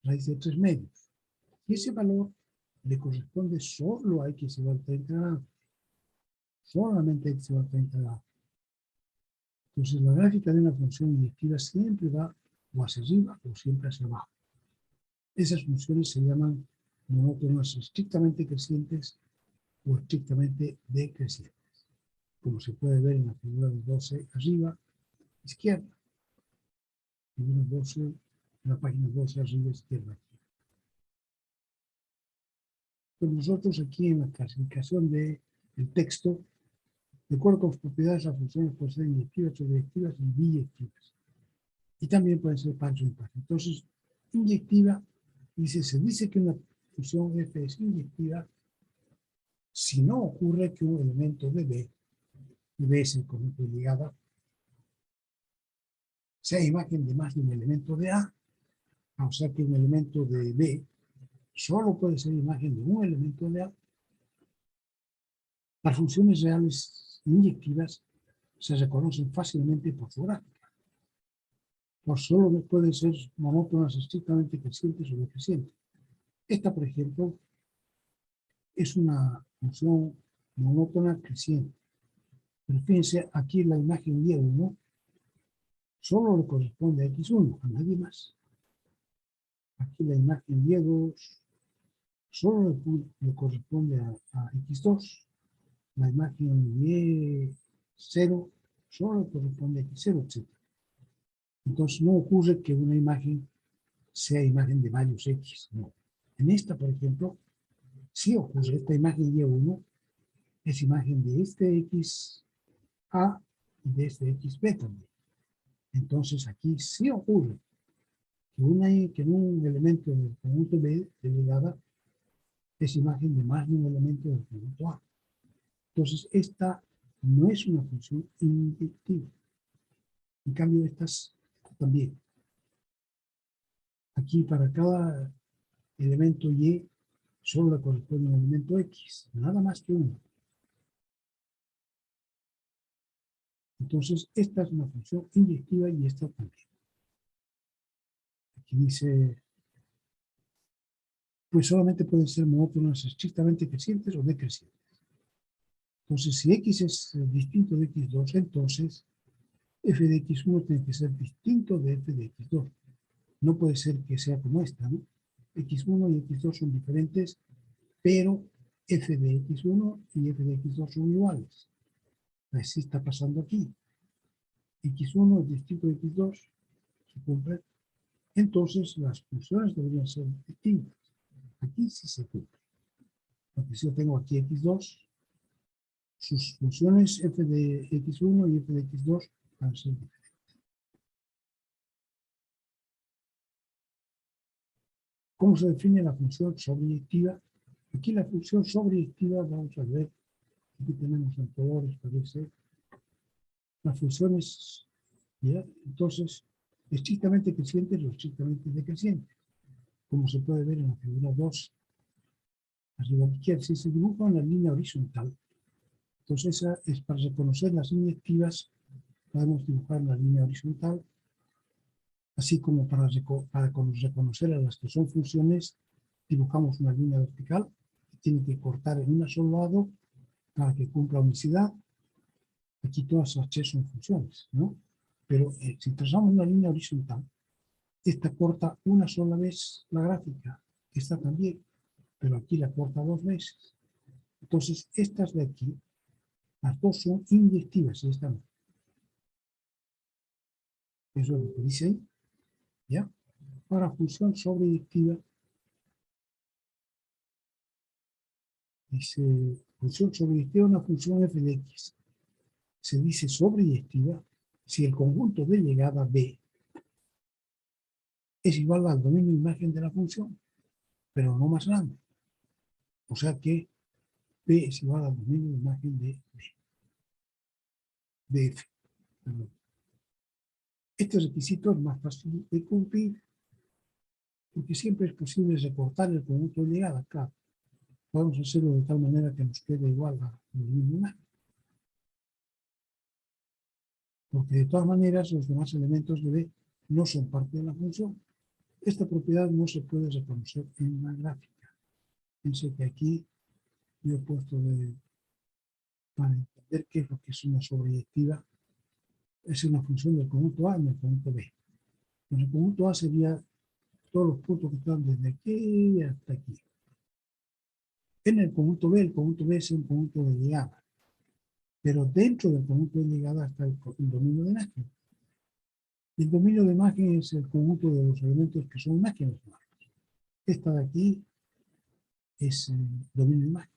[SPEAKER 1] raíz de 3 medios. Y ese valor le corresponde solo a x igual a 30 grados. Solamente x igual a 30 grados. Entonces la gráfica de una función inyectiva siempre va o hacia arriba o siempre hacia abajo. Esas funciones se llaman monótonas estrictamente crecientes o estrictamente decrecientes, como se puede ver en la figura de 12 arriba, izquierda. Figura 12, en la página 12 arriba, izquierda. Pues nosotros aquí en la clasificación del texto, de acuerdo con sus propiedades, las funciones pueden ser inyectivas, sobreyectivas y biyectivas. Y también pueden ser pares o impares. Entonces, inyectiva, se dice que una función f es inyectiva si no ocurre que un elemento de B, y B es el conjunto de ligada, sea imagen de más de un elemento de A, o sea que un elemento de B solo puede ser imagen de un elemento de A. Las funciones reales inyectivas se reconocen fácilmente por su gráfica. Por solo pueden ser monótonas estrictamente crecientes o decrecientes. Esta, por ejemplo, es una función monótona creciente. Pero fíjense, aquí la imagen y1 solo le corresponde a x1, a nadie más. Aquí la imagen y2 solo le corresponde a x2. La imagen y0 solo le corresponde a x0, etc. Entonces no ocurre que una imagen sea imagen de varios x. No. En esta, por ejemplo, sí ocurre. Esta imagen y1 es imagen de este x A y de este x B también. Entonces aquí sí ocurre que en un elemento del conjunto B de ligada es imagen de más de un elemento del conjunto A. Entonces esta no es una función inyectiva. En cambio estas también. Aquí para cada elemento Y solo le corresponde un elemento X, nada más que uno. Entonces esta es una función inyectiva y esta también. Aquí dice, pues solamente pueden ser monótonas estrictamente crecientes o decrecientes. Entonces, si x es distinto de x2, entonces f de x1 tiene que ser distinto de f de x2. No puede ser que sea como esta, ¿no? x1 y x2 son diferentes, pero f de x1 y f de x2 son iguales. Así está pasando aquí. x1 es distinto de x2, ¿se cumple? Entonces, las funciones deberían ser distintas. Aquí sí se cumple. Porque si yo tengo aquí x2, sus funciones f de x1 y f de x2 van a ser diferentes. ¿Cómo se define la función sobreyectiva? Aquí la función sobreyectiva, vamos a ver, aquí tenemos en colores, parece, las funciones, ¿ya? Entonces, estrictamente crecientes o estrictamente decrecientes, como se puede ver en la figura 2, arriba a la izquierda. Si se dibuja una línea horizontal, entonces esa es para reconocer las inyectivas, podemos dibujar la línea horizontal Así como para reconocer a las que son funciones, dibujamos una línea vertical que tiene que cortar en un solo lado para que cumpla unicidad. Aquí todas las H son funciones, ¿no? Pero si trazamos una línea horizontal, esta corta una sola vez la gráfica, esta también, pero aquí la corta dos veces. Entonces, estas de aquí, las dos son inyectivas, esta no. Eso es lo que dice ahí, ¿ya? Para función sobreyectiva, dice, función sobreyectiva, una función f de x. Se dice sobreyectiva si el conjunto de llegada B es igual al dominio de imagen de la función, pero no más grande. O sea que B es igual al dominio de imagen de B, de F. Perdón. Este requisito es más fácil de cumplir porque siempre es posible recortar el conjunto de llegada, claro. Podemos hacerlo de tal manera que nos quede igual al dominio de imagen. Porque de todas maneras los demás elementos de B no son parte de la función. Esta propiedad no se puede reconocer en la gráfica. Piense que aquí yo he puesto para entender qué es lo que es una sobreyectiva, es una función del conjunto A en el conjunto B. En el conjunto A sería todos los puntos que están desde aquí hasta aquí. En el conjunto B es un conjunto de llegada. Pero dentro del conjunto de llegada está el dominio de imagen. El dominio de imagen es el conjunto de los elementos que son imágenes. Esta de aquí es el dominio de imagen.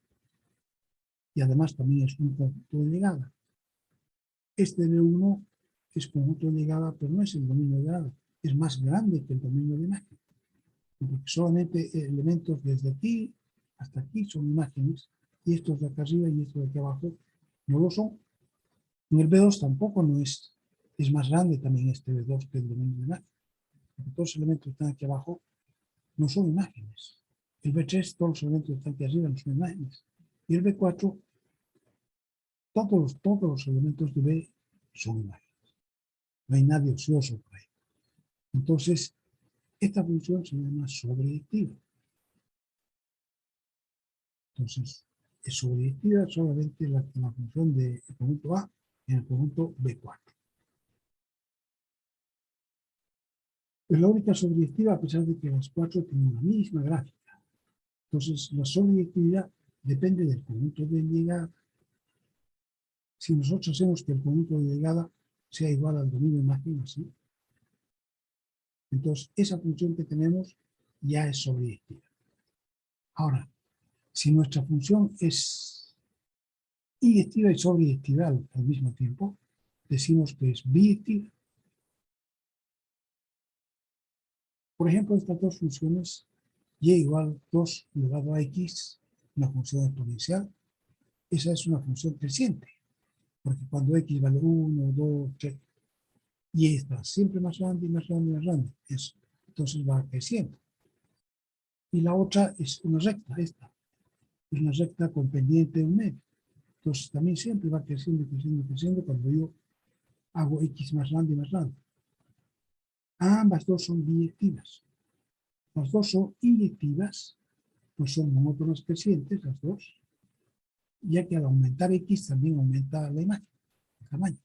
[SPEAKER 1] Y además también es un conjunto de llegada. Este B1 es conjunto de llegada, pero no es el dominio de llegada. Es más grande que el dominio de imagen. Porque solamente elementos desde aquí hasta aquí son imágenes, y estos de acá arriba y estos de aquí abajo no lo son. En el B2 tampoco no es más grande también este B2 que el dominio de imagen. Porque todos los elementos que están aquí abajo no son imágenes. El B3, todos los elementos que están aquí arriba no son imágenes. Y el B4, todos los elementos de B son imágenes. No hay nadie ocioso por ahí. Entonces, esta función se llama sobreyectiva. Entonces, es sobreyectiva solamente la función del conjunto A en el conjunto B4. Es la única sobreyectiva a pesar de que las cuatro tienen la misma gráfica. Entonces, la sobreyectividad depende del conjunto de llegada. Si nosotros hacemos que el conjunto de llegada sea igual al dominio de imagen, así, entonces esa función que tenemos ya es sobreyectiva. Ahora, si nuestra función es inyectiva y sobreyectiva al mismo tiempo, decimos que es biyectiva. Por ejemplo, estas dos funciones, y igual 2 elevado a x, una función exponencial, esa es una función creciente, porque cuando x vale 1, 2, 3, y está siempre más grande y más grande y más grande, entonces va creciendo. Y la otra es una recta, esta. Es una recta con pendiente de un medio. Entonces también siempre va creciendo, creciendo, creciendo cuando yo hago x más grande y más grande. Ambas dos son biyectivas. Las dos son inyectivas, pues son monótonas crecientes, las dos, ya que al aumentar x también aumenta la imagen, el tamaño.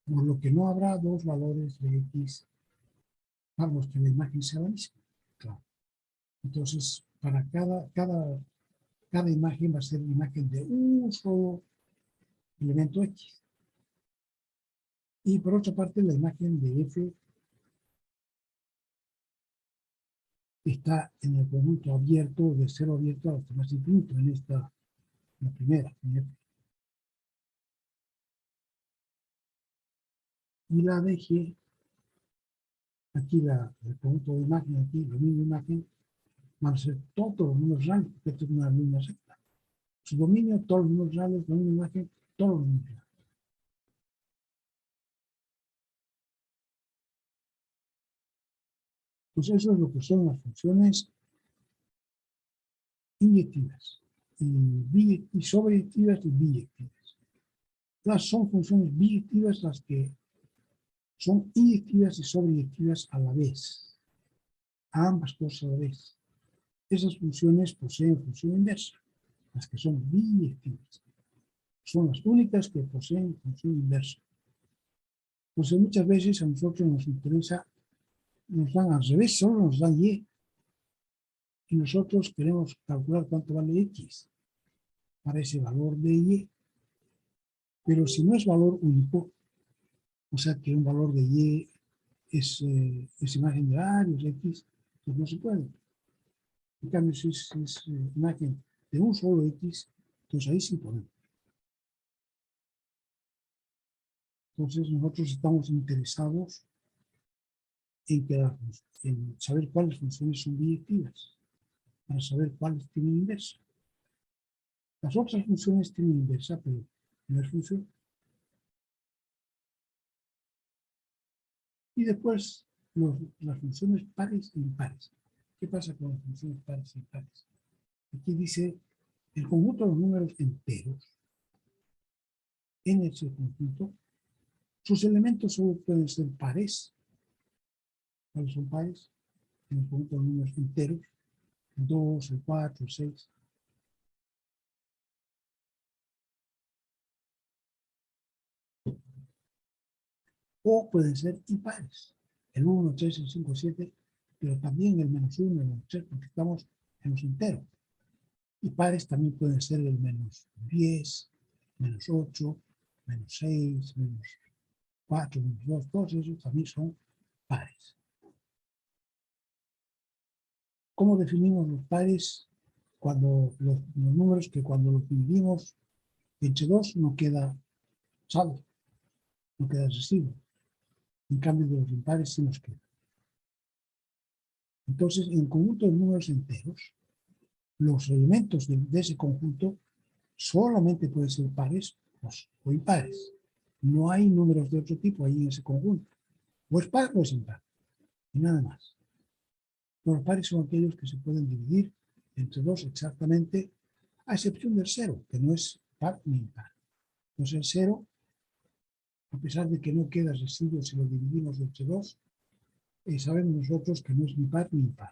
[SPEAKER 1] Por lo que no habrá dos valores de x, salvo que la imagen sea la misma. Claro. Entonces, para cada imagen va a ser la imagen de un solo elemento x. Y por otra parte, la imagen de f está en el conjunto abierto, de cero abierto hasta más infinito, en esta, la primera. Y la de G, aquí el conjunto de imagen, aquí la misma imagen, van a ser todos los números reales, porque esto es una línea recta. Su dominio, todos los números reales, la misma imagen, todos los números reales. Pues eso es lo que son las funciones inyectivas, y sobreyectivas y biyectivas. Son funciones biyectivas las que son inyectivas y sobreyectivas a la vez, a ambas cosas a la vez. Esas funciones poseen función inversa, las que son biyectivas. Son las únicas que poseen función inversa. Entonces muchas veces a nosotros nos interesa, nos dan al revés, solo nos dan y. Y nosotros queremos calcular cuánto vale x para ese valor de y. Pero si no es valor único, o sea que un valor de y es imagen de A y es x, pues no se puede. En cambio, si es imagen de un solo x, entonces ahí sí podemos. Entonces nosotros estamos interesados en saber cuáles funciones son biyectivas, para saber cuáles tienen inversa. Las otras funciones tienen inversa, pero no es función. Y después las funciones pares e impares. ¿Qué pasa con las funciones pares e impares? Aquí dice el conjunto de los números enteros en ese conjunto, sus elementos solo pueden ser pares. ¿Cuáles son pares? En el conjunto de los números enteros, el 2, el 4, el 6. O pueden ser impares. El 1, el 3, el 5, el 7, pero también el -1, el -3, porque estamos en los enteros. Y pares también pueden ser el -10, -8, -6, -4, -2, todos esos también son pares. ¿Cómo definimos los pares? Cuando los números que cuando los dividimos entre 2 no queda saldo, no queda residuo. En cambio de los impares sí nos queda. Entonces, en el conjunto de números enteros, los elementos de ese conjunto solamente pueden ser pares o impares. No hay números de otro tipo ahí en ese conjunto. O es par o es impar. Y nada más. Los pares son aquellos que se pueden dividir entre 2 exactamente, a excepción del 0, que no es par ni impar. Entonces el 0, a pesar de que no queda residuo si lo dividimos entre 2, sabemos nosotros que no es ni par ni impar.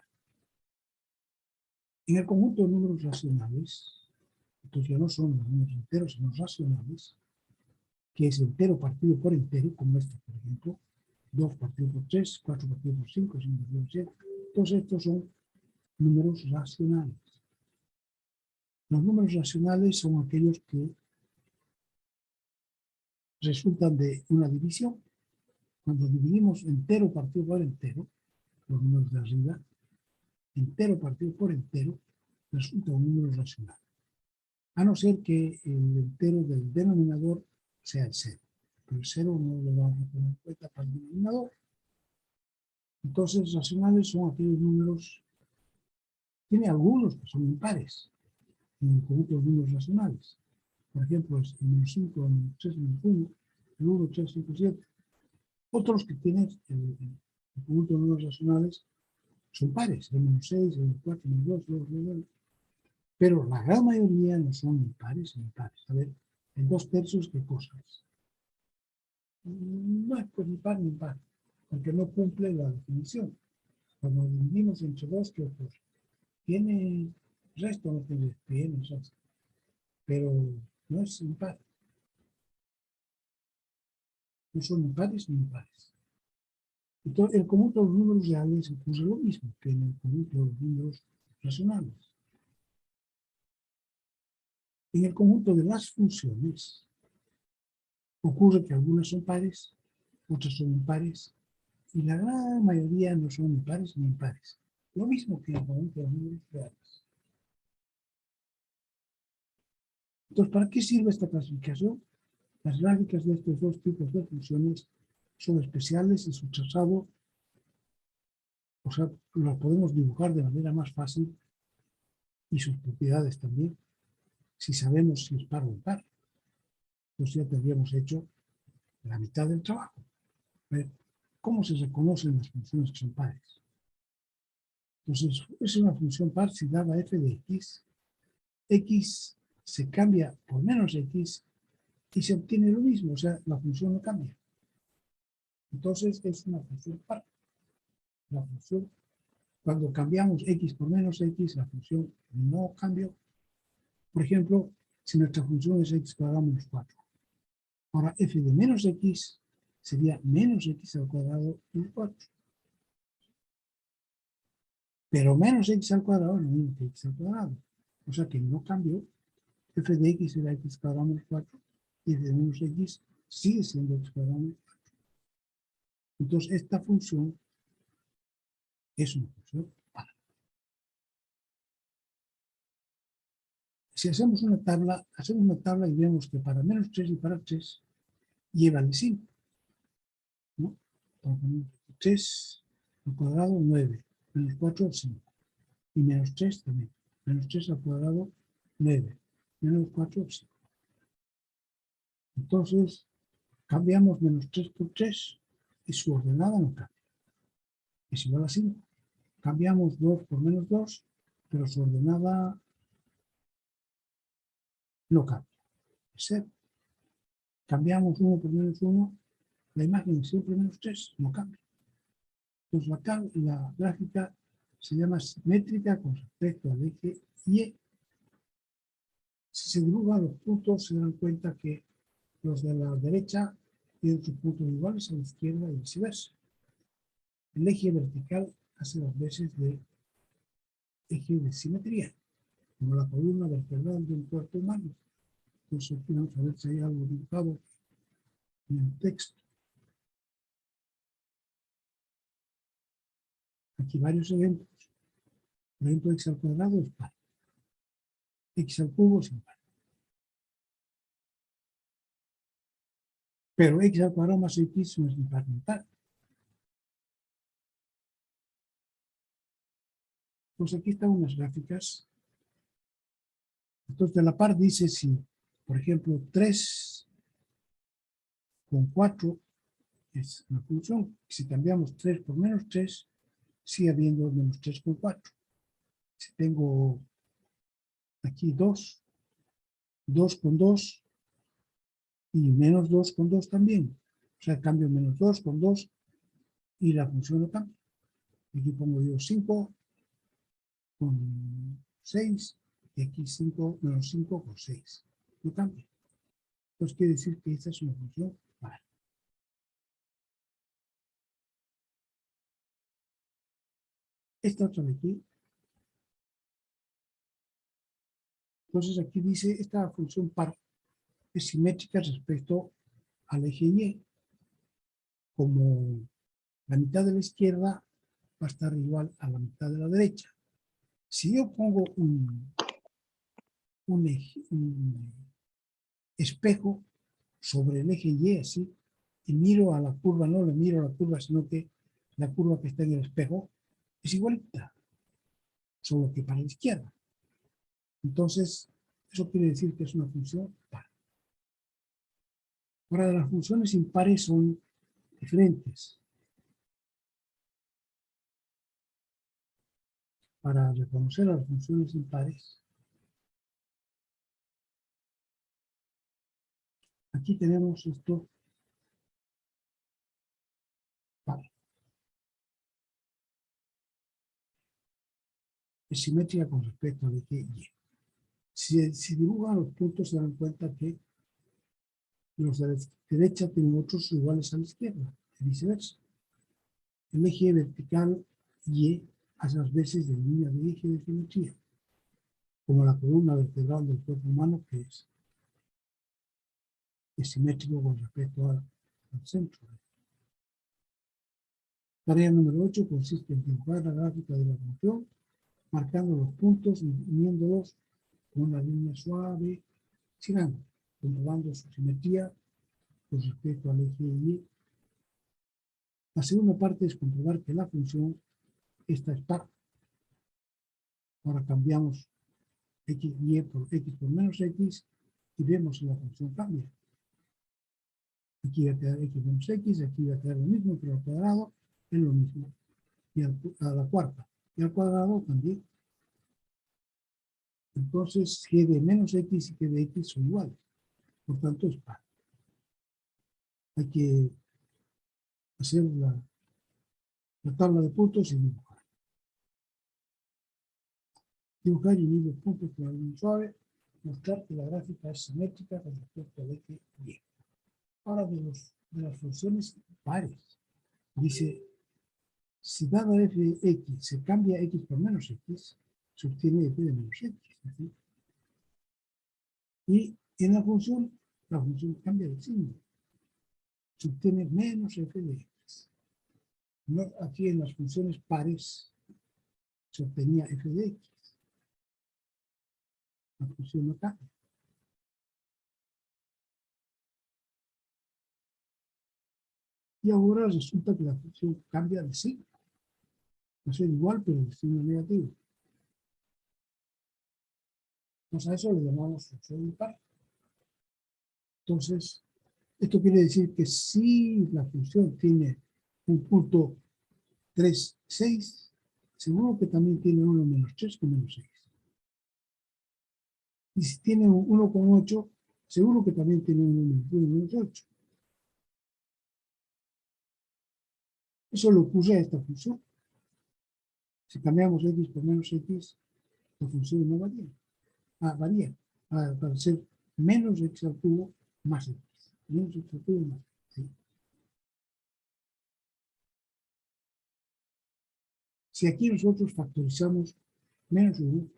[SPEAKER 1] En el conjunto de números racionales, entonces ya no son los números enteros, sino racionales, que es entero partido por entero, como este, por ejemplo, 2 partido por 3, 4 partido por 5, 5 partido por 7. Todos estos son números racionales. Los números racionales son aquellos que resultan de una división. Cuando dividimos entero partido por entero, los números de arriba, entero partido por entero, resulta un número racional. A no ser que el entero del denominador sea el 0. Pero el 0 no lo vamos a poner en cuenta para el denominador. Entonces, racionales son aquellos números, tiene algunos que son impares en el conjunto de números racionales. Por ejemplo, el -5, el -3, el -1, el 1, 3, 5, 7. Otros que tienen el conjunto de números racionales son pares, el -6, el 4, el 2, el 2. Pero la gran mayoría no son impares ni impares. A ver, en 2/3, ¿qué cosa es? No es pues ni par ni impar, porque no cumple la definición. Cuando dividimos entre 2, ¿qué ocurre? Tiene resto, no tiene resto, pero no es impar. No son ni pares ni impares. Entonces, el conjunto de los números reales ocurre lo mismo que en el conjunto de los números racionales. En el conjunto de las funciones, ocurre que algunas son pares, otras son impares, y la gran mayoría no son ni pares ni impares. Lo mismo que en el conjunto de los números reales. Entonces, ¿para qué sirve esta clasificación? Las gráficas de estos dos tipos de funciones son especiales y su trazado, o sea, lo podemos dibujar de manera más fácil y sus propiedades también, si sabemos si es par o impar. Entonces ya tendríamos hecho la mitad del trabajo. ¿Ver cómo se reconocen las funciones que son pares? Entonces, es una función par si dada f de x. X se cambia por -x y se obtiene lo mismo, o sea, la función no cambia. Entonces es una función par. La función, cuando cambiamos x por menos x, la función no cambió. Por ejemplo, si nuestra función es x cuadrado menos 4. Ahora f de menos x sería menos x al cuadrado menos 4. Pero menos x al cuadrado es lo mismo que x al cuadrado. O sea que no cambió. F de x era x cuadrado menos 4 y f de menos x sigue siendo x cuadrado menos 4. Entonces esta función es una función par. Si hacemos una tabla y vemos que para menos 3 y para 3 y vale 5. ¿No? 3 al cuadrado 9, menos 4 5. Y menos 3 también. Menos 3 al cuadrado 9, menos 4 5. Entonces cambiamos menos 3 por 3 y su ordenada no cambia. Es igual a 5. Cambiamos 2 por menos 2, pero su ordenada no cambia. Es 0. Cambiamos 1 por menos 1, la imagen es siempre menos 3, no cambia. Entonces la gráfica se llama simétrica con respecto al eje Y. Si se dibujan los puntos, se dan cuenta que los de la derecha tienen sus puntos iguales a la izquierda y viceversa. El eje vertical hace las veces de eje de simetría, como la columna vertebral de un cuerpo humano. Entonces aquí vamos a ver si hay algo dibujado en el texto. Aquí varios ejemplos. Por ejemplo, x al cuadrado es par. X al cubo es impar. Pero x al cuadrado más x no es ni par ni impar. Pues aquí están unas gráficas. Entonces de la par dice si, por ejemplo, 3 con 4 es una función. Si cambiamos 3 por menos 3, sigue habiendo menos 3 con 4. Si tengo aquí 2, 2 con 2 y menos 2 con 2 también. O sea, cambio menos 2 con 2 y la función no cambia. Aquí pongo yo 5 con 6 y aquí 5 menos 5 con 6. No cambia. Entonces quiere decir que esta es una función par. Esta otra de aquí. Entonces aquí dice esta función par es simétrica respecto al eje Y. Como la mitad de la izquierda va a estar igual a la mitad de la derecha. Si yo pongo un espejo sobre el eje Y así, y miro a la curva, no le miro a la curva, sino que la curva que está en el espejo es igualita, solo que para la izquierda. Entonces, eso quiere decir que es una función par. Ahora, las funciones impares son diferentes. Para reconocer las funciones impares, aquí tenemos esto. Vale. Es simétrica con respecto al eje Y. Si dibujan los puntos, se dan cuenta que los de la derecha tienen otros iguales a la izquierda, y viceversa. El eje vertical Y hace las veces de línea de eje de simetría, como la columna vertebral del cuerpo humano, que es simétrico con respecto al centro. Tarea número 8 consiste en dibujar la gráfica de la función, marcando los puntos y uniéndolos con una línea suave, girando, comprobando su simetría con respecto al eje Y. La segunda parte es comprobar que la función esta es par. Ahora cambiamos y por x por menos x y vemos si la función cambia. Aquí va a quedar x menos x, aquí va a quedar lo mismo, pero al cuadrado es lo mismo. Y a la cuarta. Y al cuadrado también. Entonces, g de menos x y g de x son iguales. Por tanto, es par. Hay que hacer la tabla de puntos y dibujar. Dibujar y unir los puntos con algún suave, mostrar que la gráfica es simétrica con respecto al eje Y. Ahora de las funciones pares. Dice, si dado f de x se cambia x por menos x, se obtiene f de menos x. ¿Sí? Y en la función cambia de signo. Se obtiene menos f de x. No, aquí en las funciones pares se obtenía f de x. La función no cambia. Y ahora resulta que la función cambia de signo. Va a ser igual, pero de signo negativo. Entonces a eso le llamamos función impar. Entonces, esto quiere decir que si la función tiene un punto 3, 6, seguro que también tiene 1 menos 3 con menos 6. Y si tiene un 1 con 8, seguro que también tiene 1 menos 8. Eso le ocurre a esta función. Si cambiamos x por menos x, la función no varía. Varía. Para ser menos x al cubo más x. Menos x al cubo más x. ¿Sí? Si aquí nosotros factorizamos menos 1,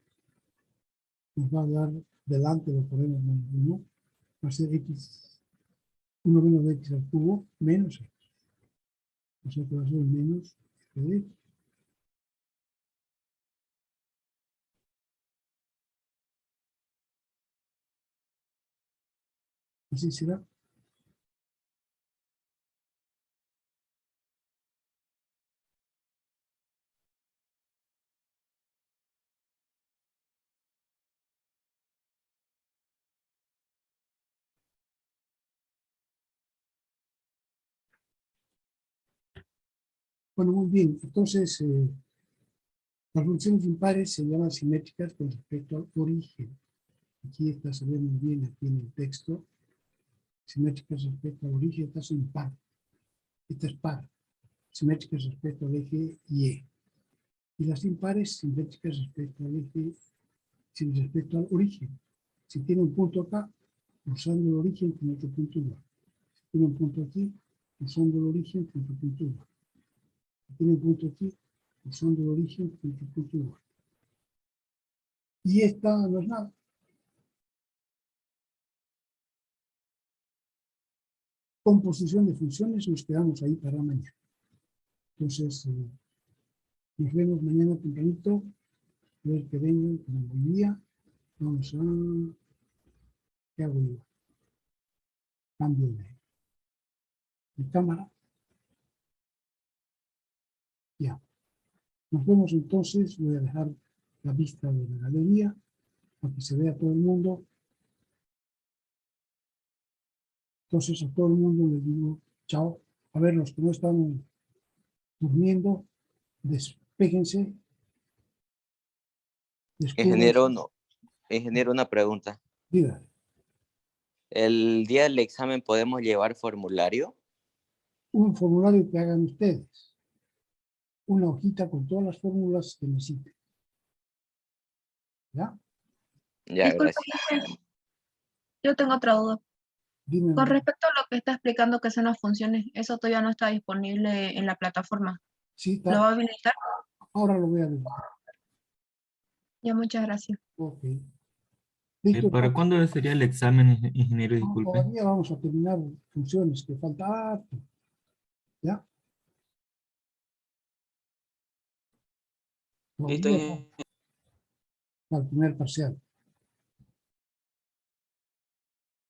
[SPEAKER 1] nos va a dar delante, lo ponemos menos 1, va a ser x, 1 menos x al cubo menos x. O sea que va a ser menos f de x. Así será. Bueno, muy bien. Entonces, las funciones impares se llaman simétricas con respecto al origen. Aquí está, se ve muy bien aquí en el texto. Simétricas respecto al origen, esta es impar. Esta es par. Simétricas respecto al eje Y. Y las impares simétricas respecto al eje, respecto al origen. Si tiene un punto acá, usando el origen tiene otro punto igual. Si tiene un punto aquí, usando el origen tiene otro punto igual. Si tiene un punto aquí, usando el origen tiene otro punto igual. Y esta no es nada. Composición de funciones, nos quedamos ahí para mañana. Entonces, nos vemos mañana tempranito. A ver que vengan, como hoy día. Vamos a... ¿Qué hago yo? Cambio de cámara. Ya. Nos vemos entonces. Voy a dejar la vista de la galería para que se vea todo el mundo. Entonces a todo el mundo les digo chao. A ver, los que no están durmiendo, despéjense.
[SPEAKER 3] Ingeniero, no. Ingeniero, una pregunta.
[SPEAKER 1] Diga.
[SPEAKER 3] ¿El día del examen podemos llevar formulario?
[SPEAKER 1] Un formulario que hagan ustedes. Una hojita con todas las fórmulas que necesiten. ¿Ya?
[SPEAKER 3] Ya,
[SPEAKER 4] Disculpe,
[SPEAKER 3] gracias.
[SPEAKER 4] yo tengo otra duda.
[SPEAKER 1] Dime.
[SPEAKER 4] Con respecto a lo que está explicando que son las funciones, eso todavía no está disponible en la plataforma.
[SPEAKER 1] Sí,
[SPEAKER 4] ¿Lo
[SPEAKER 1] está.
[SPEAKER 4] va a habilitar?
[SPEAKER 1] Ahora lo voy a ver.
[SPEAKER 4] Ya, muchas gracias.
[SPEAKER 1] Ok. Listo.
[SPEAKER 5] ¿Para cuándo sería el examen, ingeniero? Disculpe.
[SPEAKER 1] Todavía vamos a terminar funciones, que falta harto. ¿Ya?
[SPEAKER 3] Listo.
[SPEAKER 1] Todavía falta el primer parcial.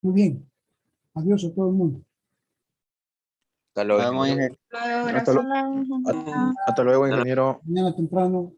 [SPEAKER 1] Muy bien. Adiós a todo el mundo.
[SPEAKER 3] Hasta luego,
[SPEAKER 6] Nos vemos,
[SPEAKER 3] ingeniero.
[SPEAKER 4] Luego,
[SPEAKER 6] Hasta
[SPEAKER 4] gracias.
[SPEAKER 6] Hasta luego, ingeniero.
[SPEAKER 1] Mañana temprano